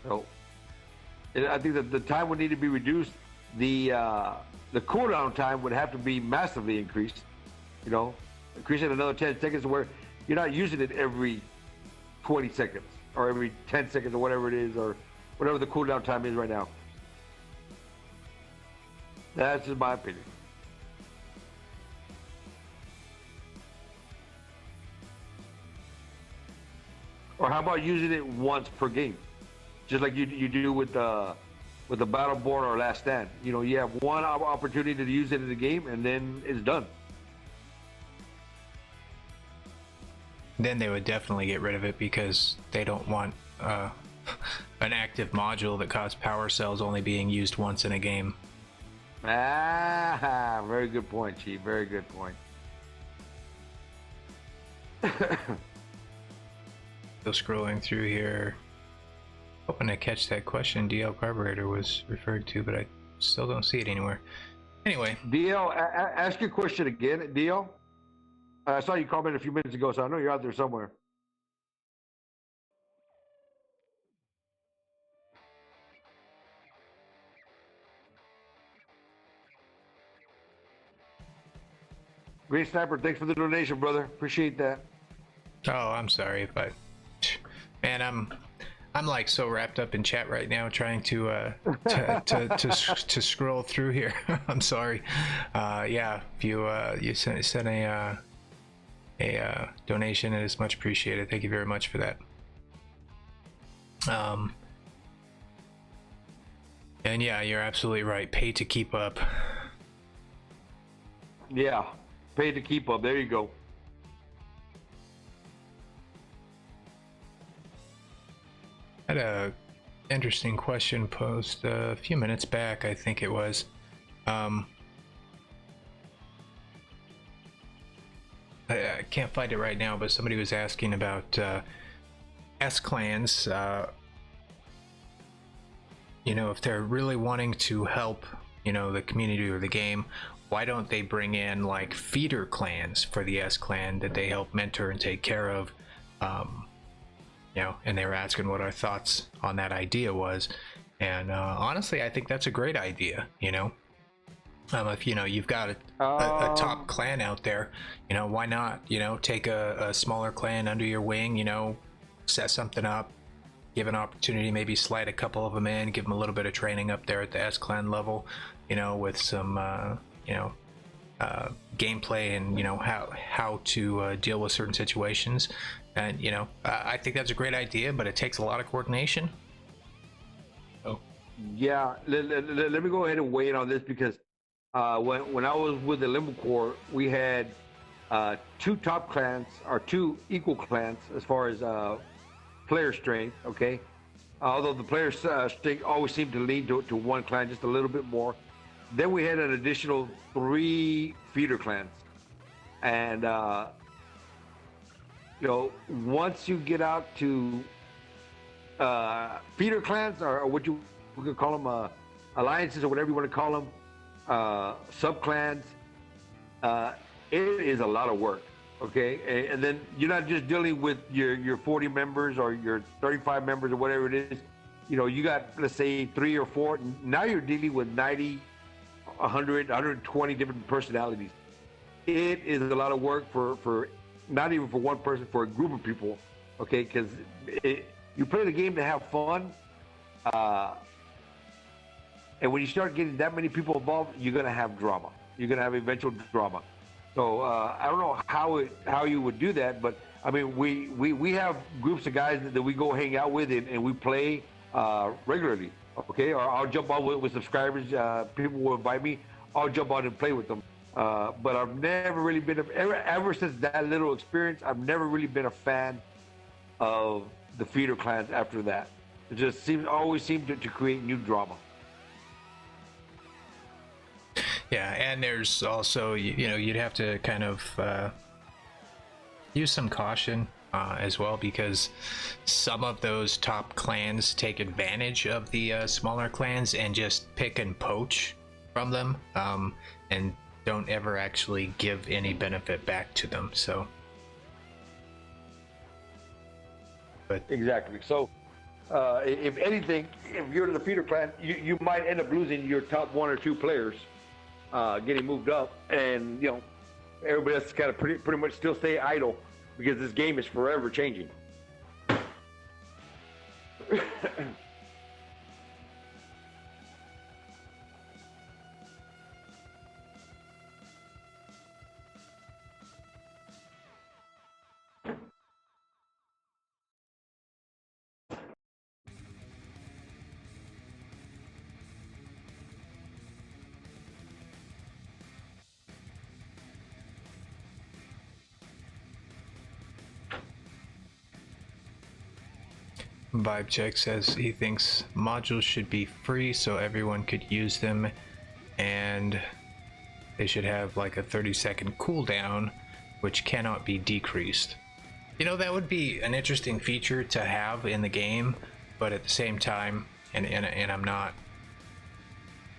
So I think that the time would need to be reduced. The cooldown time would have to be massively increased. You know, increase it another 10 seconds, where you're not using it every 20 seconds or every 10 seconds or whatever it is, or whatever the cooldown time is right now. That's just my opinion. Or how about using it once per game, just like you do with the Battleborn or Last Stand? You know, you have one opportunity to use it in the game, and then it's done. Then they would definitely get rid of it because they don't want an active module that costs power cells only being used once in a game. Ah, very good point, Chief. Very good point. Still scrolling through here, hoping to catch that question DL Carburetor was referred to, but I still don't see it anywhere. Anyway, DL, ask your question again, DL. I saw you comment a few minutes ago, so I know you're out there somewhere. Green Sniper, thanks for the donation, brother. Appreciate that. oh, I'm sorry if I, man, I'm like so wrapped up in chat right now, trying to scroll through here. I'm sorry. Yeah, if you sent a donation, it is much appreciated. Thank you very much for that. And yeah, you're absolutely right. Pay to keep up. Yeah, pay to keep up. There you go. I had a interesting question posed a few minutes back, I think it was. I can't find it right now, but somebody was asking about S clans. You know, if they're really wanting to help, you know, the community or the game, why don't they bring in like feeder clans for the S clan that they help mentor and take care of? And they were asking what our thoughts on that idea was. And honestly, I think that's a great idea. If you've got a top clan out there, why not take a smaller clan under your wing, set something up, give an opportunity, maybe slide a couple of them in, give them a little bit of training up there at the S clan level, with some gameplay and how to deal with certain situations. And I think that's a great idea, but it takes a lot of coordination. Oh yeah, let me go ahead and weigh in on this, because when I was with the Limbo Corps, we had two top clans, or two equal clans as far as player strength. Okay, although the player strength always seemed to lean to one clan just a little bit more. Then we had an additional 3 feeder clans, and once you get out to feeder clans, or what we could call them, alliances, or whatever you want to call them, sub clans, it is a lot of work. Okay, and then you're not just dealing with your 40 members or your 35 members or whatever it is. You got, let's say, 3 or 4. Now you're dealing with 90, 100, 120 different personalities. It is a lot of work for not even for one person, for a group of people. Okay, because you play the game to have fun, and when you start getting that many people involved, you're gonna have drama. You're gonna have eventual drama. So I don't know how you would do that, but I mean, we have groups of guys that we go hang out with, and we play regularly. Okay, or I'll jump on with subscribers. People will invite me. I'll jump on and play with them. But I've never really been ever since that little experience. I've never really been a fan of the feeder clans after that. It just always seemed to create new drama. Yeah, and there's also, you'd have to kind of use some caution as well, because some of those top clans take advantage of the smaller clans and just pick and poach from them, and don't ever actually give any benefit back to them. So, but exactly. So, if anything, if you're in the feeder clan, you might end up losing your top 1 or 2 players, getting moved up, and everybody else kind of pretty much still stay idle, because this game is forever changing. Vibe Check says he thinks modules should be free so everyone could use them, and they should have like a 30-second cooldown, which cannot be decreased. That would be an interesting feature to have in the game, but at the same time, and I'm not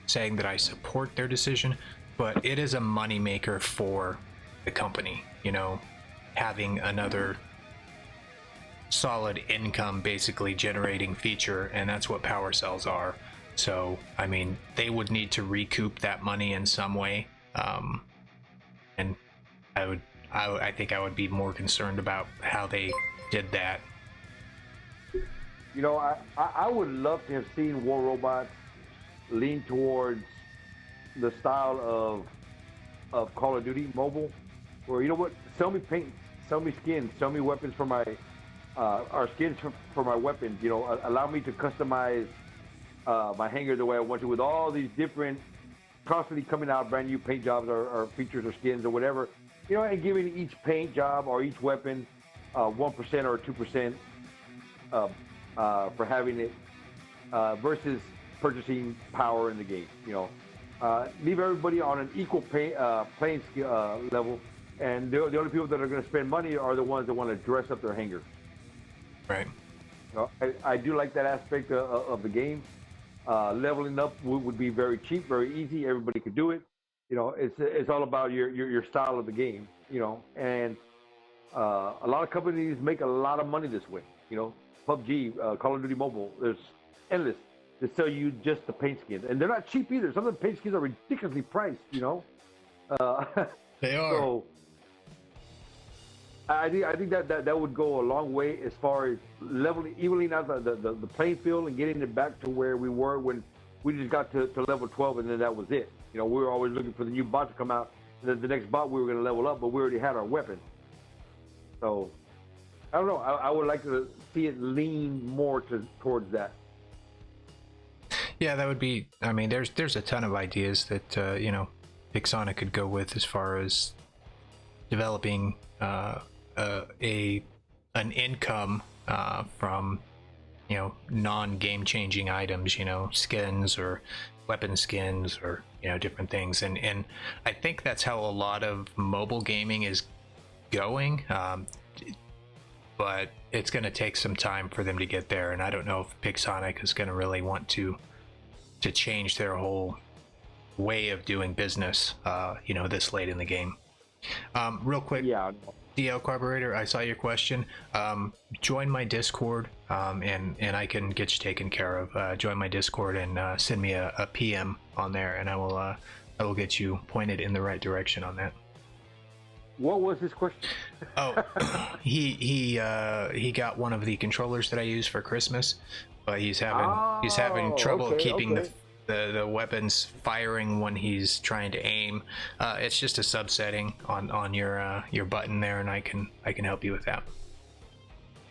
saying that I support their decision, but it is a moneymaker for the company, having another solid income basically generating feature, and that's what power cells are. So I mean, they would need to recoup that money in some way, and I think I would be more concerned about how they did that. I would love to have seen War Robots lean towards the style of Call of Duty Mobile, where, sell me paint, sell me skins, sell me weapons for my our skins for my weapons. Allow me to customize my hanger the way I want to, with all these different, constantly coming out brand new paint jobs or features or skins or whatever. And giving each paint job or each weapon 1% or 2% for having it, versus purchasing power in the game. Leave everybody on an equal playing level, and the only people that are going to spend money are the ones that want to dress up their hanger. Right. I do like that aspect of the game. Leveling up would be very cheap, very easy. Everybody could do it. It's all about your style of the game. And a lot of companies make a lot of money this way. PUBG, Call of Duty Mobile, there's endless. They sell you just the paint skins, and they're not cheap either. Some of the paint skins are ridiculously priced. Uh, They are. so I think that would go a long way as far as evening out the playing field and getting it back to where we were when we just got to level 12, and then that was it. We were always looking for the new bot to come out, and then the next bot we were going to level up, but we already had our weapon. So I don't know. I would like to see it lean more towards that. Yeah, that would be. I mean, there's a ton of ideas that Pixonic could go with as far as developing an income from non-game changing items, skins or weapon skins or different things, and I think that's how a lot of mobile gaming is going. But it's going to take some time for them to get there, and I don't know if Pixonic is going to really want to change their whole way of doing business this late in the game. Real quick, Yeah. DL Carburetor, I saw your question. Join my Discord, and I can get you taken care of. Join my Discord and send me a PM on there, and I will get you pointed in the right direction on that. What was his question? Oh, he got one of the controllers that I use for Christmas, but he's having trouble keeping the weapons firing when he's trying to aim. It's just a subsetting on your button there, and I can help you with that.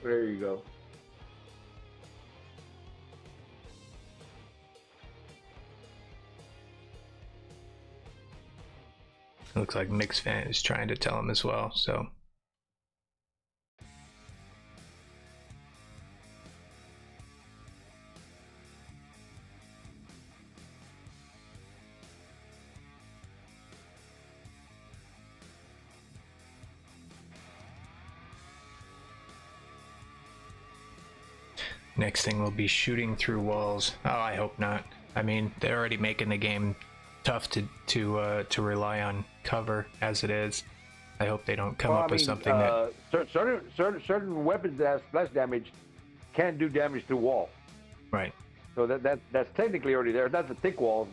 There you go. Looks like Mix Fan is trying to tell him as well. So. Next thing will be shooting through walls. Oh, I hope not. I mean, they're already making the game tough to rely on cover as it is. I hope they don't come up with something that certain weapons that have splash damage can do damage to wall. Right. So that's technically already there. Not the thick walls,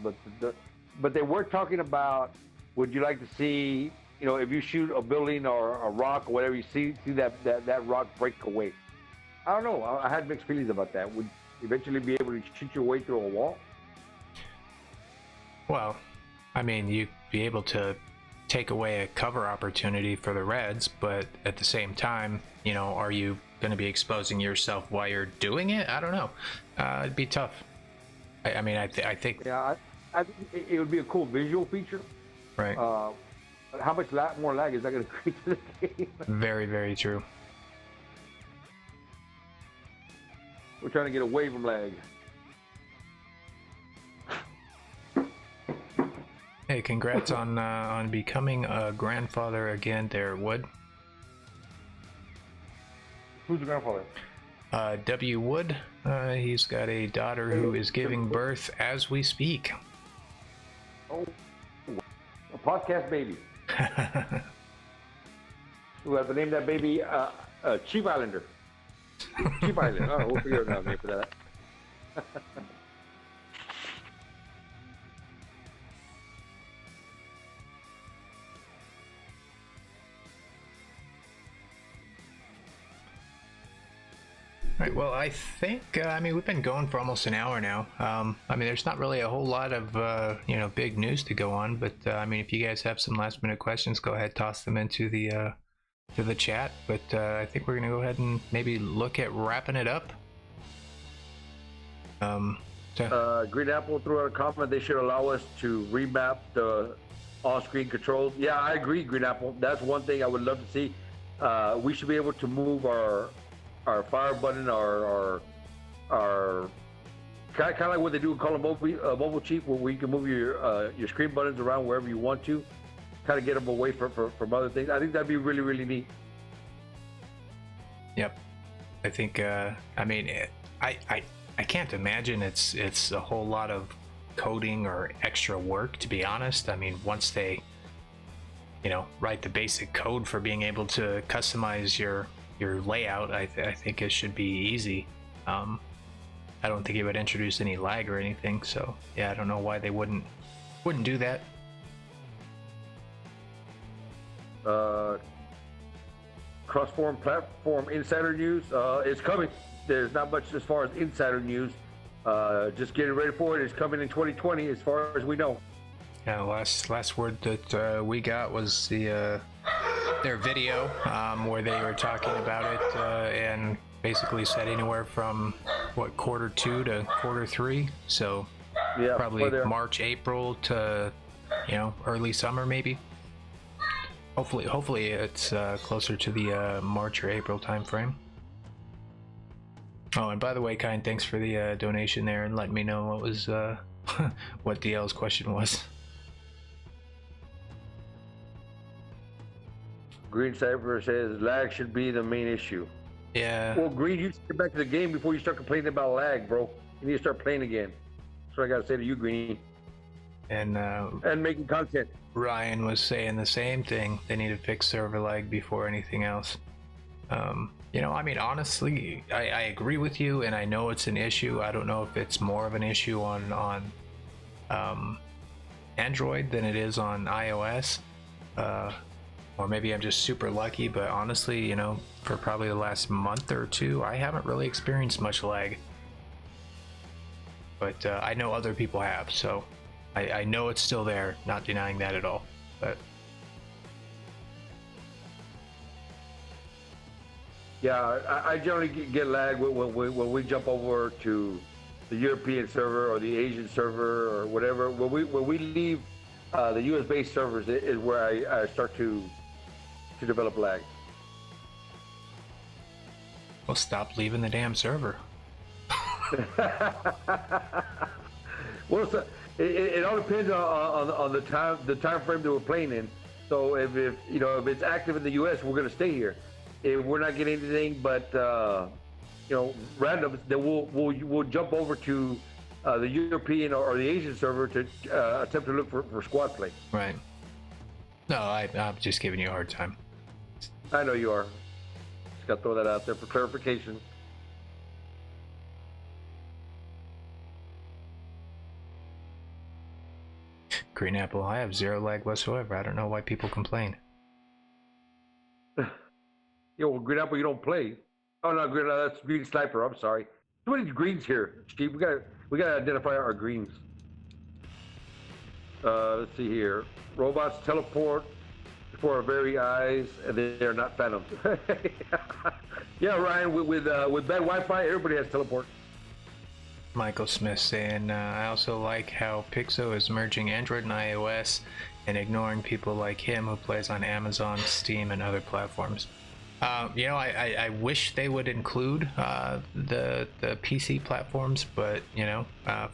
but they were talking about. Would you like to see, if you shoot a building or a rock or whatever, you see that rock break away? I don't know. I had mixed feelings about that. Would you eventually be able to shoot your way through a wall? Well, I mean, you'd be able to take away a cover opportunity for the Reds, but at the same time, are you going to be exposing yourself while you're doing it? I don't know. It'd be tough. I mean, I think. Yeah, I think it would be a cool visual feature. Right. But how much more lag is that going to create to the game? Very, very true. We're trying to get away from lag. Hey, congrats on becoming a grandfather again there, Wood. Who's the grandfather? W. Wood. He's got a daughter who is giving birth as we speak. Oh, a podcast baby. We have to name that baby Chief Islander. Chief Island. Oh, we'll figure out a name for that. Right, well, I think, I mean, we've been going for almost an hour now. I mean, there's not really a whole lot of, big news to go on, but, I mean, if you guys have some last minute questions, go ahead, toss them into the chat. But I think we're going to go ahead and maybe look at wrapping it up. Green Apple threw out a comment, they should allow us to remap the on-screen controls. Yeah, I agree, Green Apple. That's one thing I would love to see. We should be able to move our fire button, our kind of like what they do in Call of Mobile Chief, where we can move your screen buttons around wherever you want to, kind of get them away from other things. I think that'd be really, really neat. Yep, I think. I mean, I can't imagine it's a whole lot of coding or extra work, to be honest. I mean, once they, write the basic code for being able to customize your layout, I think it should be easy. I don't think it would introduce any lag or anything. So yeah, I don't know why they wouldn't do that. Cross-forum platform insider news. It's coming. There's not much as far as insider news. Just getting ready for it. It's coming in 2020, as far as we know. Yeah, last word that we got was their video where they were talking about it and basically said anywhere from quarter 2 to quarter 3. So yeah, probably March, April to early summer maybe. Hopefully it's closer to the March or April time frame. Oh, and by the way, Kind, thanks for the donation there and letting me know what was what DL's question was. Green Cypher says lag should be the main issue. Yeah. Well, Green, you should get back to the game before you start complaining about lag, bro. You need to start playing again. That's what I gotta say to you, Greenie. And making content. Ryan was saying the same thing. They need to fix server lag before anything else. I mean, honestly, I agree with you, and I know it's an issue. I don't know if it's more of an issue on Android than it is on iOS. Or maybe I'm just super lucky, but honestly, for probably the last month or two, I haven't really experienced much lag. But I know other people have, so I know it's still there, not denying that at all. But yeah, I generally get lag when we jump over to the European server or the Asian server or whatever. When we leave the US based servers is where I start to develop lag. Well, stop leaving the damn server. Well, it all depends on the time frame that we're playing in. So if it's active in the US, we're gonna stay here. If we're not getting anything but randoms, then we'll jump over to the European or the Asian server to attempt to look for squad play. Right. No, I'm just giving you a hard time. I know you are. Just gotta throw that out there for clarification. Green Apple, I have zero lag whatsoever. I don't know why people complain. Well, Green Apple, you don't play. Oh no, that's Green Sniper. I'm sorry. Too many greens here, Steve. We gotta identify our greens. Let's see here. Robots teleport before our very eyes, and they are not phantoms. Yeah, Ryan. With bad Wi-Fi, everybody has teleport. Michael Smith saying, I also like how Pixo is merging Android and iOS and ignoring people like him who plays on Amazon, Steam, and other platforms. I wish they would include the PC platforms, but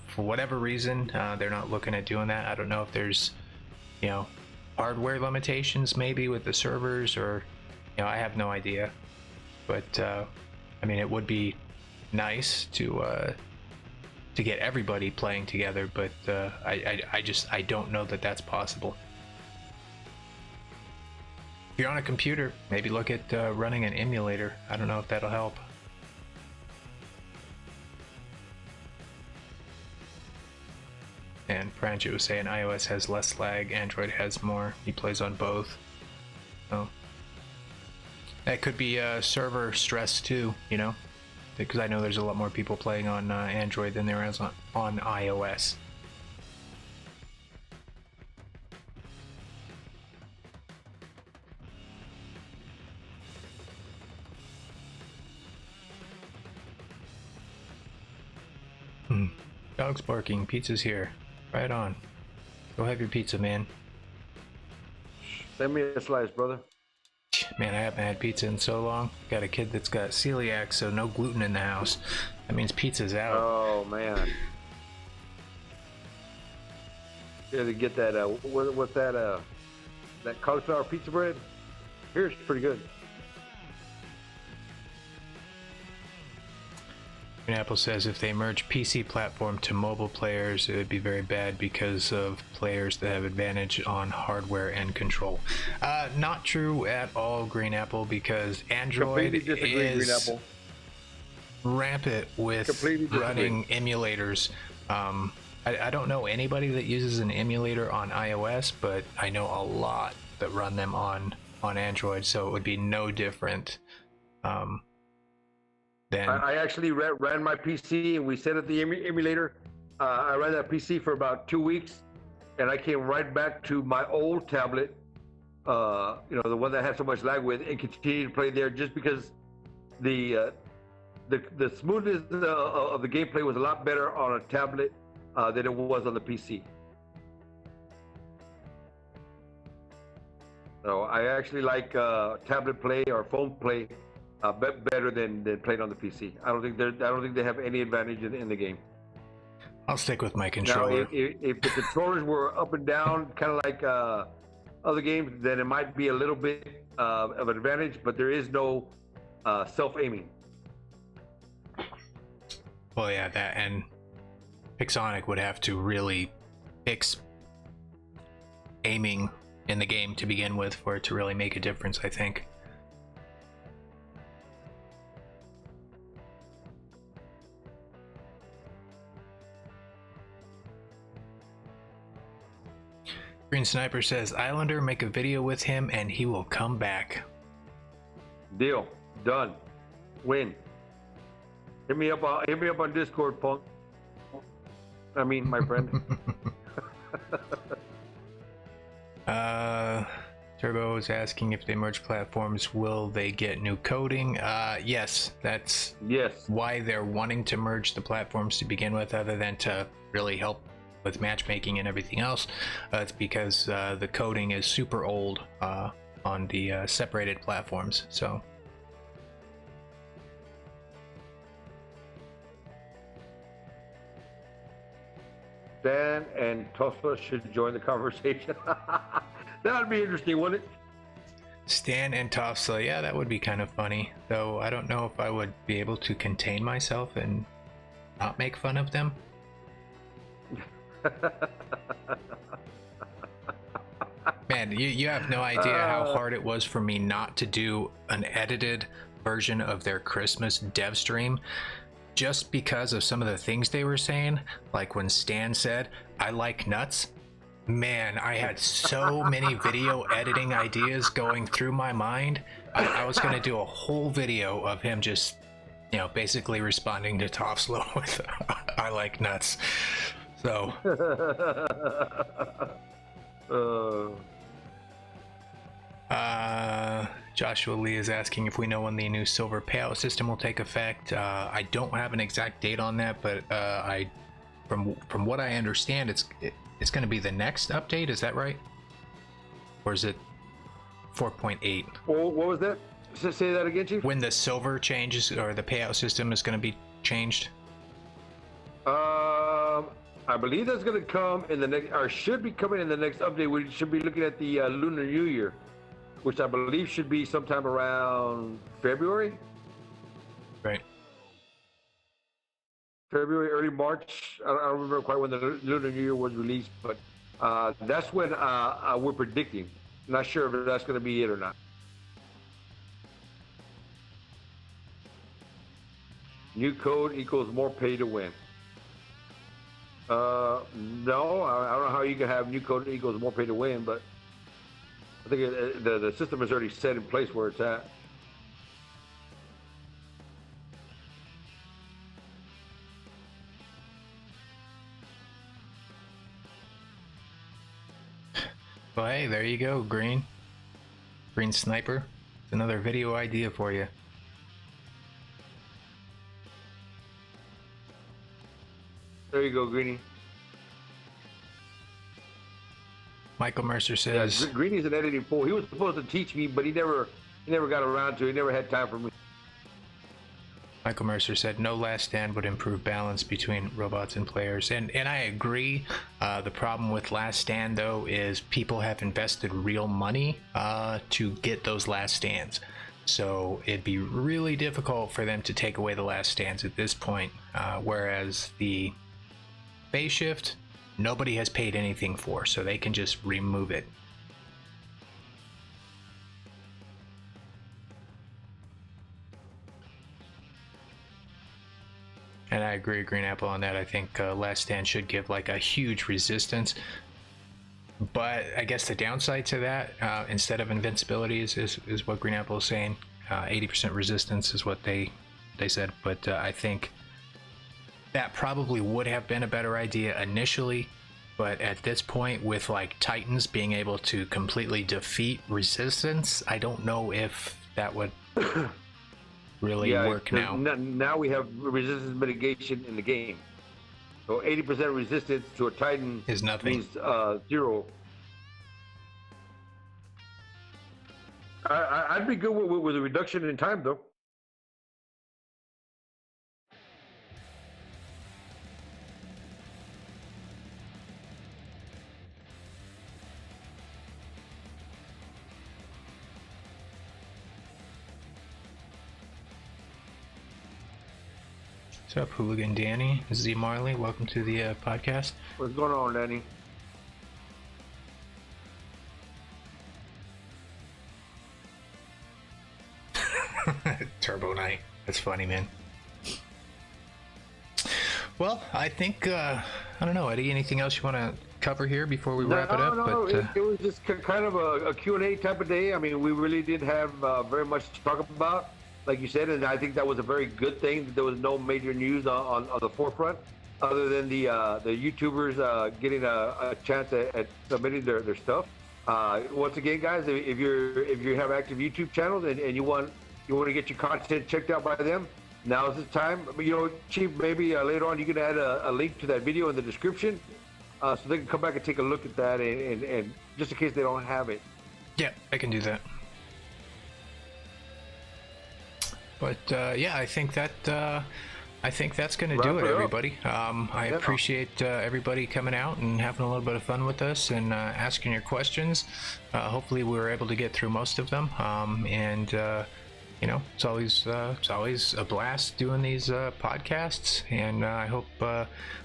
for whatever reason, they're not looking at doing that. I don't know if there's hardware limitations maybe with the servers, or I have no idea. But I mean, it would be nice to get everybody playing together, but I don't know that that's possible. If you're on a computer, maybe look at running an emulator. I don't know if that'll help. And Pranchett was saying iOS has less lag, Android has more. He plays on both. So that could be server stress too, because I know there's a lot more people playing on Android than there is on iOS. Dog's barking, pizza's here. Right on. Go have your pizza, man. Send me a slice, brother. Man, I haven't had pizza in so long. Got a kid that's got celiac, so no gluten in the house. That means pizza's out. Oh, man. You gotta get that, what's that, that cauliflower pizza bread? Here's pretty good. Green Apple says if they merge PC platform to mobile players, it would be very bad because of players that have advantage on hardware and control. Not true at all, Green Apple, because Android is rampant with running emulators. I don't know anybody that uses an emulator on iOS, but I know a lot that run them on Android, so it would be no different. I actually ran my PC and we set up the emulator. I ran that PC for about 2 weeks, and I came right back to my old tablet, the one that had so much lag with, and continued to play there just because the smoothness of the gameplay was a lot better on a tablet than it was on the PC. So I actually like tablet play or phone play better than playing on the PC. I don't think they have any advantage in the game. I'll stick with my controller. Now, if the controllers were up and down, kind of like other games, then it might be a little bit of an advantage. But there is no self-aiming. Well, yeah, that and Pixonic would have to really fix aiming in the game to begin with for it to really make a difference, I think. Green Sniper says, Islander, make a video with him and he will come back. Deal. Done. Win. Hit me up on Discord, punk. I mean, my friend. Turbo is asking if they merge platforms, will they get new coding? Yes, that's why they're wanting to merge the platforms to begin with, other than to really help with matchmaking and everything else. It's because the coding is super old on the separated platforms. So Dan and Tosca should join the conversation. That would be interesting, wouldn't it? Stan and Tofsla, yeah, that would be kind of funny. Though I don't know if I would be able to contain myself and not make fun of them. Man, you have no idea how hard it was for me not to do an edited version of their Christmas dev stream, just because of some of the things they were saying. Like when Stan said, I like nuts. Man, I had so many video editing ideas going through my mind. I was going to do a whole video of him just, basically responding to Tofslow with I like nuts. So Joshua Lee is asking if we know when the new silver payout system will take effect. I don't have an exact date on that, but from what I understand, it's going to be the next update. Is that right? Or is it 4.8? Well, what was that? Say that again, Chief. When the silver changes or the payout system is going to be changed? I believe that's going to come in the next, or should be coming in the next update. We should be looking at the Lunar New Year, which I believe should be sometime around February. Right. February, early March. I don't remember quite when the Lunar New Year was released, but that's when we're predicting. Not sure if that's going to be it or not. New code equals more pay to win. No, I don't know how you can have new code equals more pay to win, but I think the system is already set in place where it's at. Well, hey, there you go, Green Sniper. It's another video idea for you. There you go, Greenie. Michael Mercer says, yeah, Greenie's an editing fool. He was supposed to teach me, but he never got around to it. He never had time for me. Michael Mercer said, no last stand would improve balance between robots and players. And I agree. The problem with last stand, though, is people have invested real money to get those last stands. So it'd be really difficult for them to take away the last stands at this point. Whereas the phase shift, nobody has paid anything for, so they can just remove it. And I agree with Green Apple on that. I think last stand should give like a huge resistance. But I guess the downside to that, instead of invincibility, is what Green Apple is saying. 80% resistance is what they said. But I think that probably would have been a better idea initially. But at this point, with like Titans being able to completely defeat resistance, I don't know if that would really work now. Now we have resistance mitigation in the game. So 80% resistance to a Titan is nothing. Means 0. I'd be good with a reduction in time, though. What's up, Hooligan Danny? Z Marley, welcome to the podcast. What's going on, Danny? Turbo Knight. That's funny, man. Well, I think, I don't know, Eddie, anything else you want to cover here before we wrap it up? No, it was just kind of a Q&A type of day. I mean, we really didn't have very much to talk about, like you said, and I think that was a very good thing. There was no major news on the forefront, other than the YouTubers getting a chance at submitting their stuff. Once again, guys, if you have active YouTube channels and you want to get your content checked out by them, now's the time. You know, Chief, maybe later on you can add a link to that video in the description, so they can come back and take a look at that, and just in case they don't have it. Yeah, I can do that. But yeah, I think that's going to do it, everybody. I appreciate everybody coming out and having a little bit of fun with us and asking your questions. Hopefully we were able to get through most of them. And you know, it's always a blast doing these podcasts. And I hope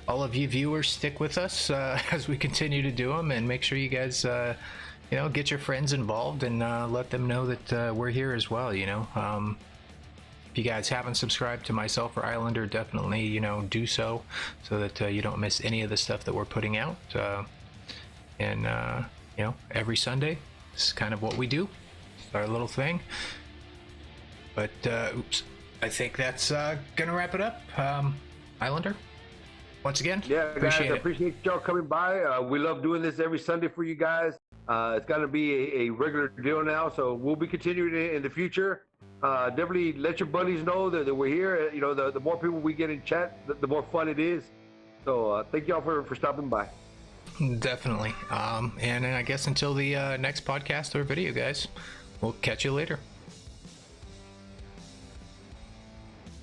all of you viewers stick with us as we continue to do them, and make sure you guys you know, get your friends involved and let them know that we're here as well. You know. If you guys haven't subscribed to myself or Islander, definitely, you know, do so that you don't miss any of the stuff that we're putting out. And you know, every Sunday, this is kind of what we do. It's our little thing. But oops, I think that's gonna wrap it up. Islander, once again, yeah, guys, I appreciate y'all coming by. We love doing this every Sunday for you guys. It's got to be a regular deal now, so we'll be continuing it in the future. Definitely let your buddies know that we're here. You know, the more people we get in chat, the more fun it is. So thank y'all for stopping by. Definitely. And I guess until the next podcast or video, guys, we'll catch you later.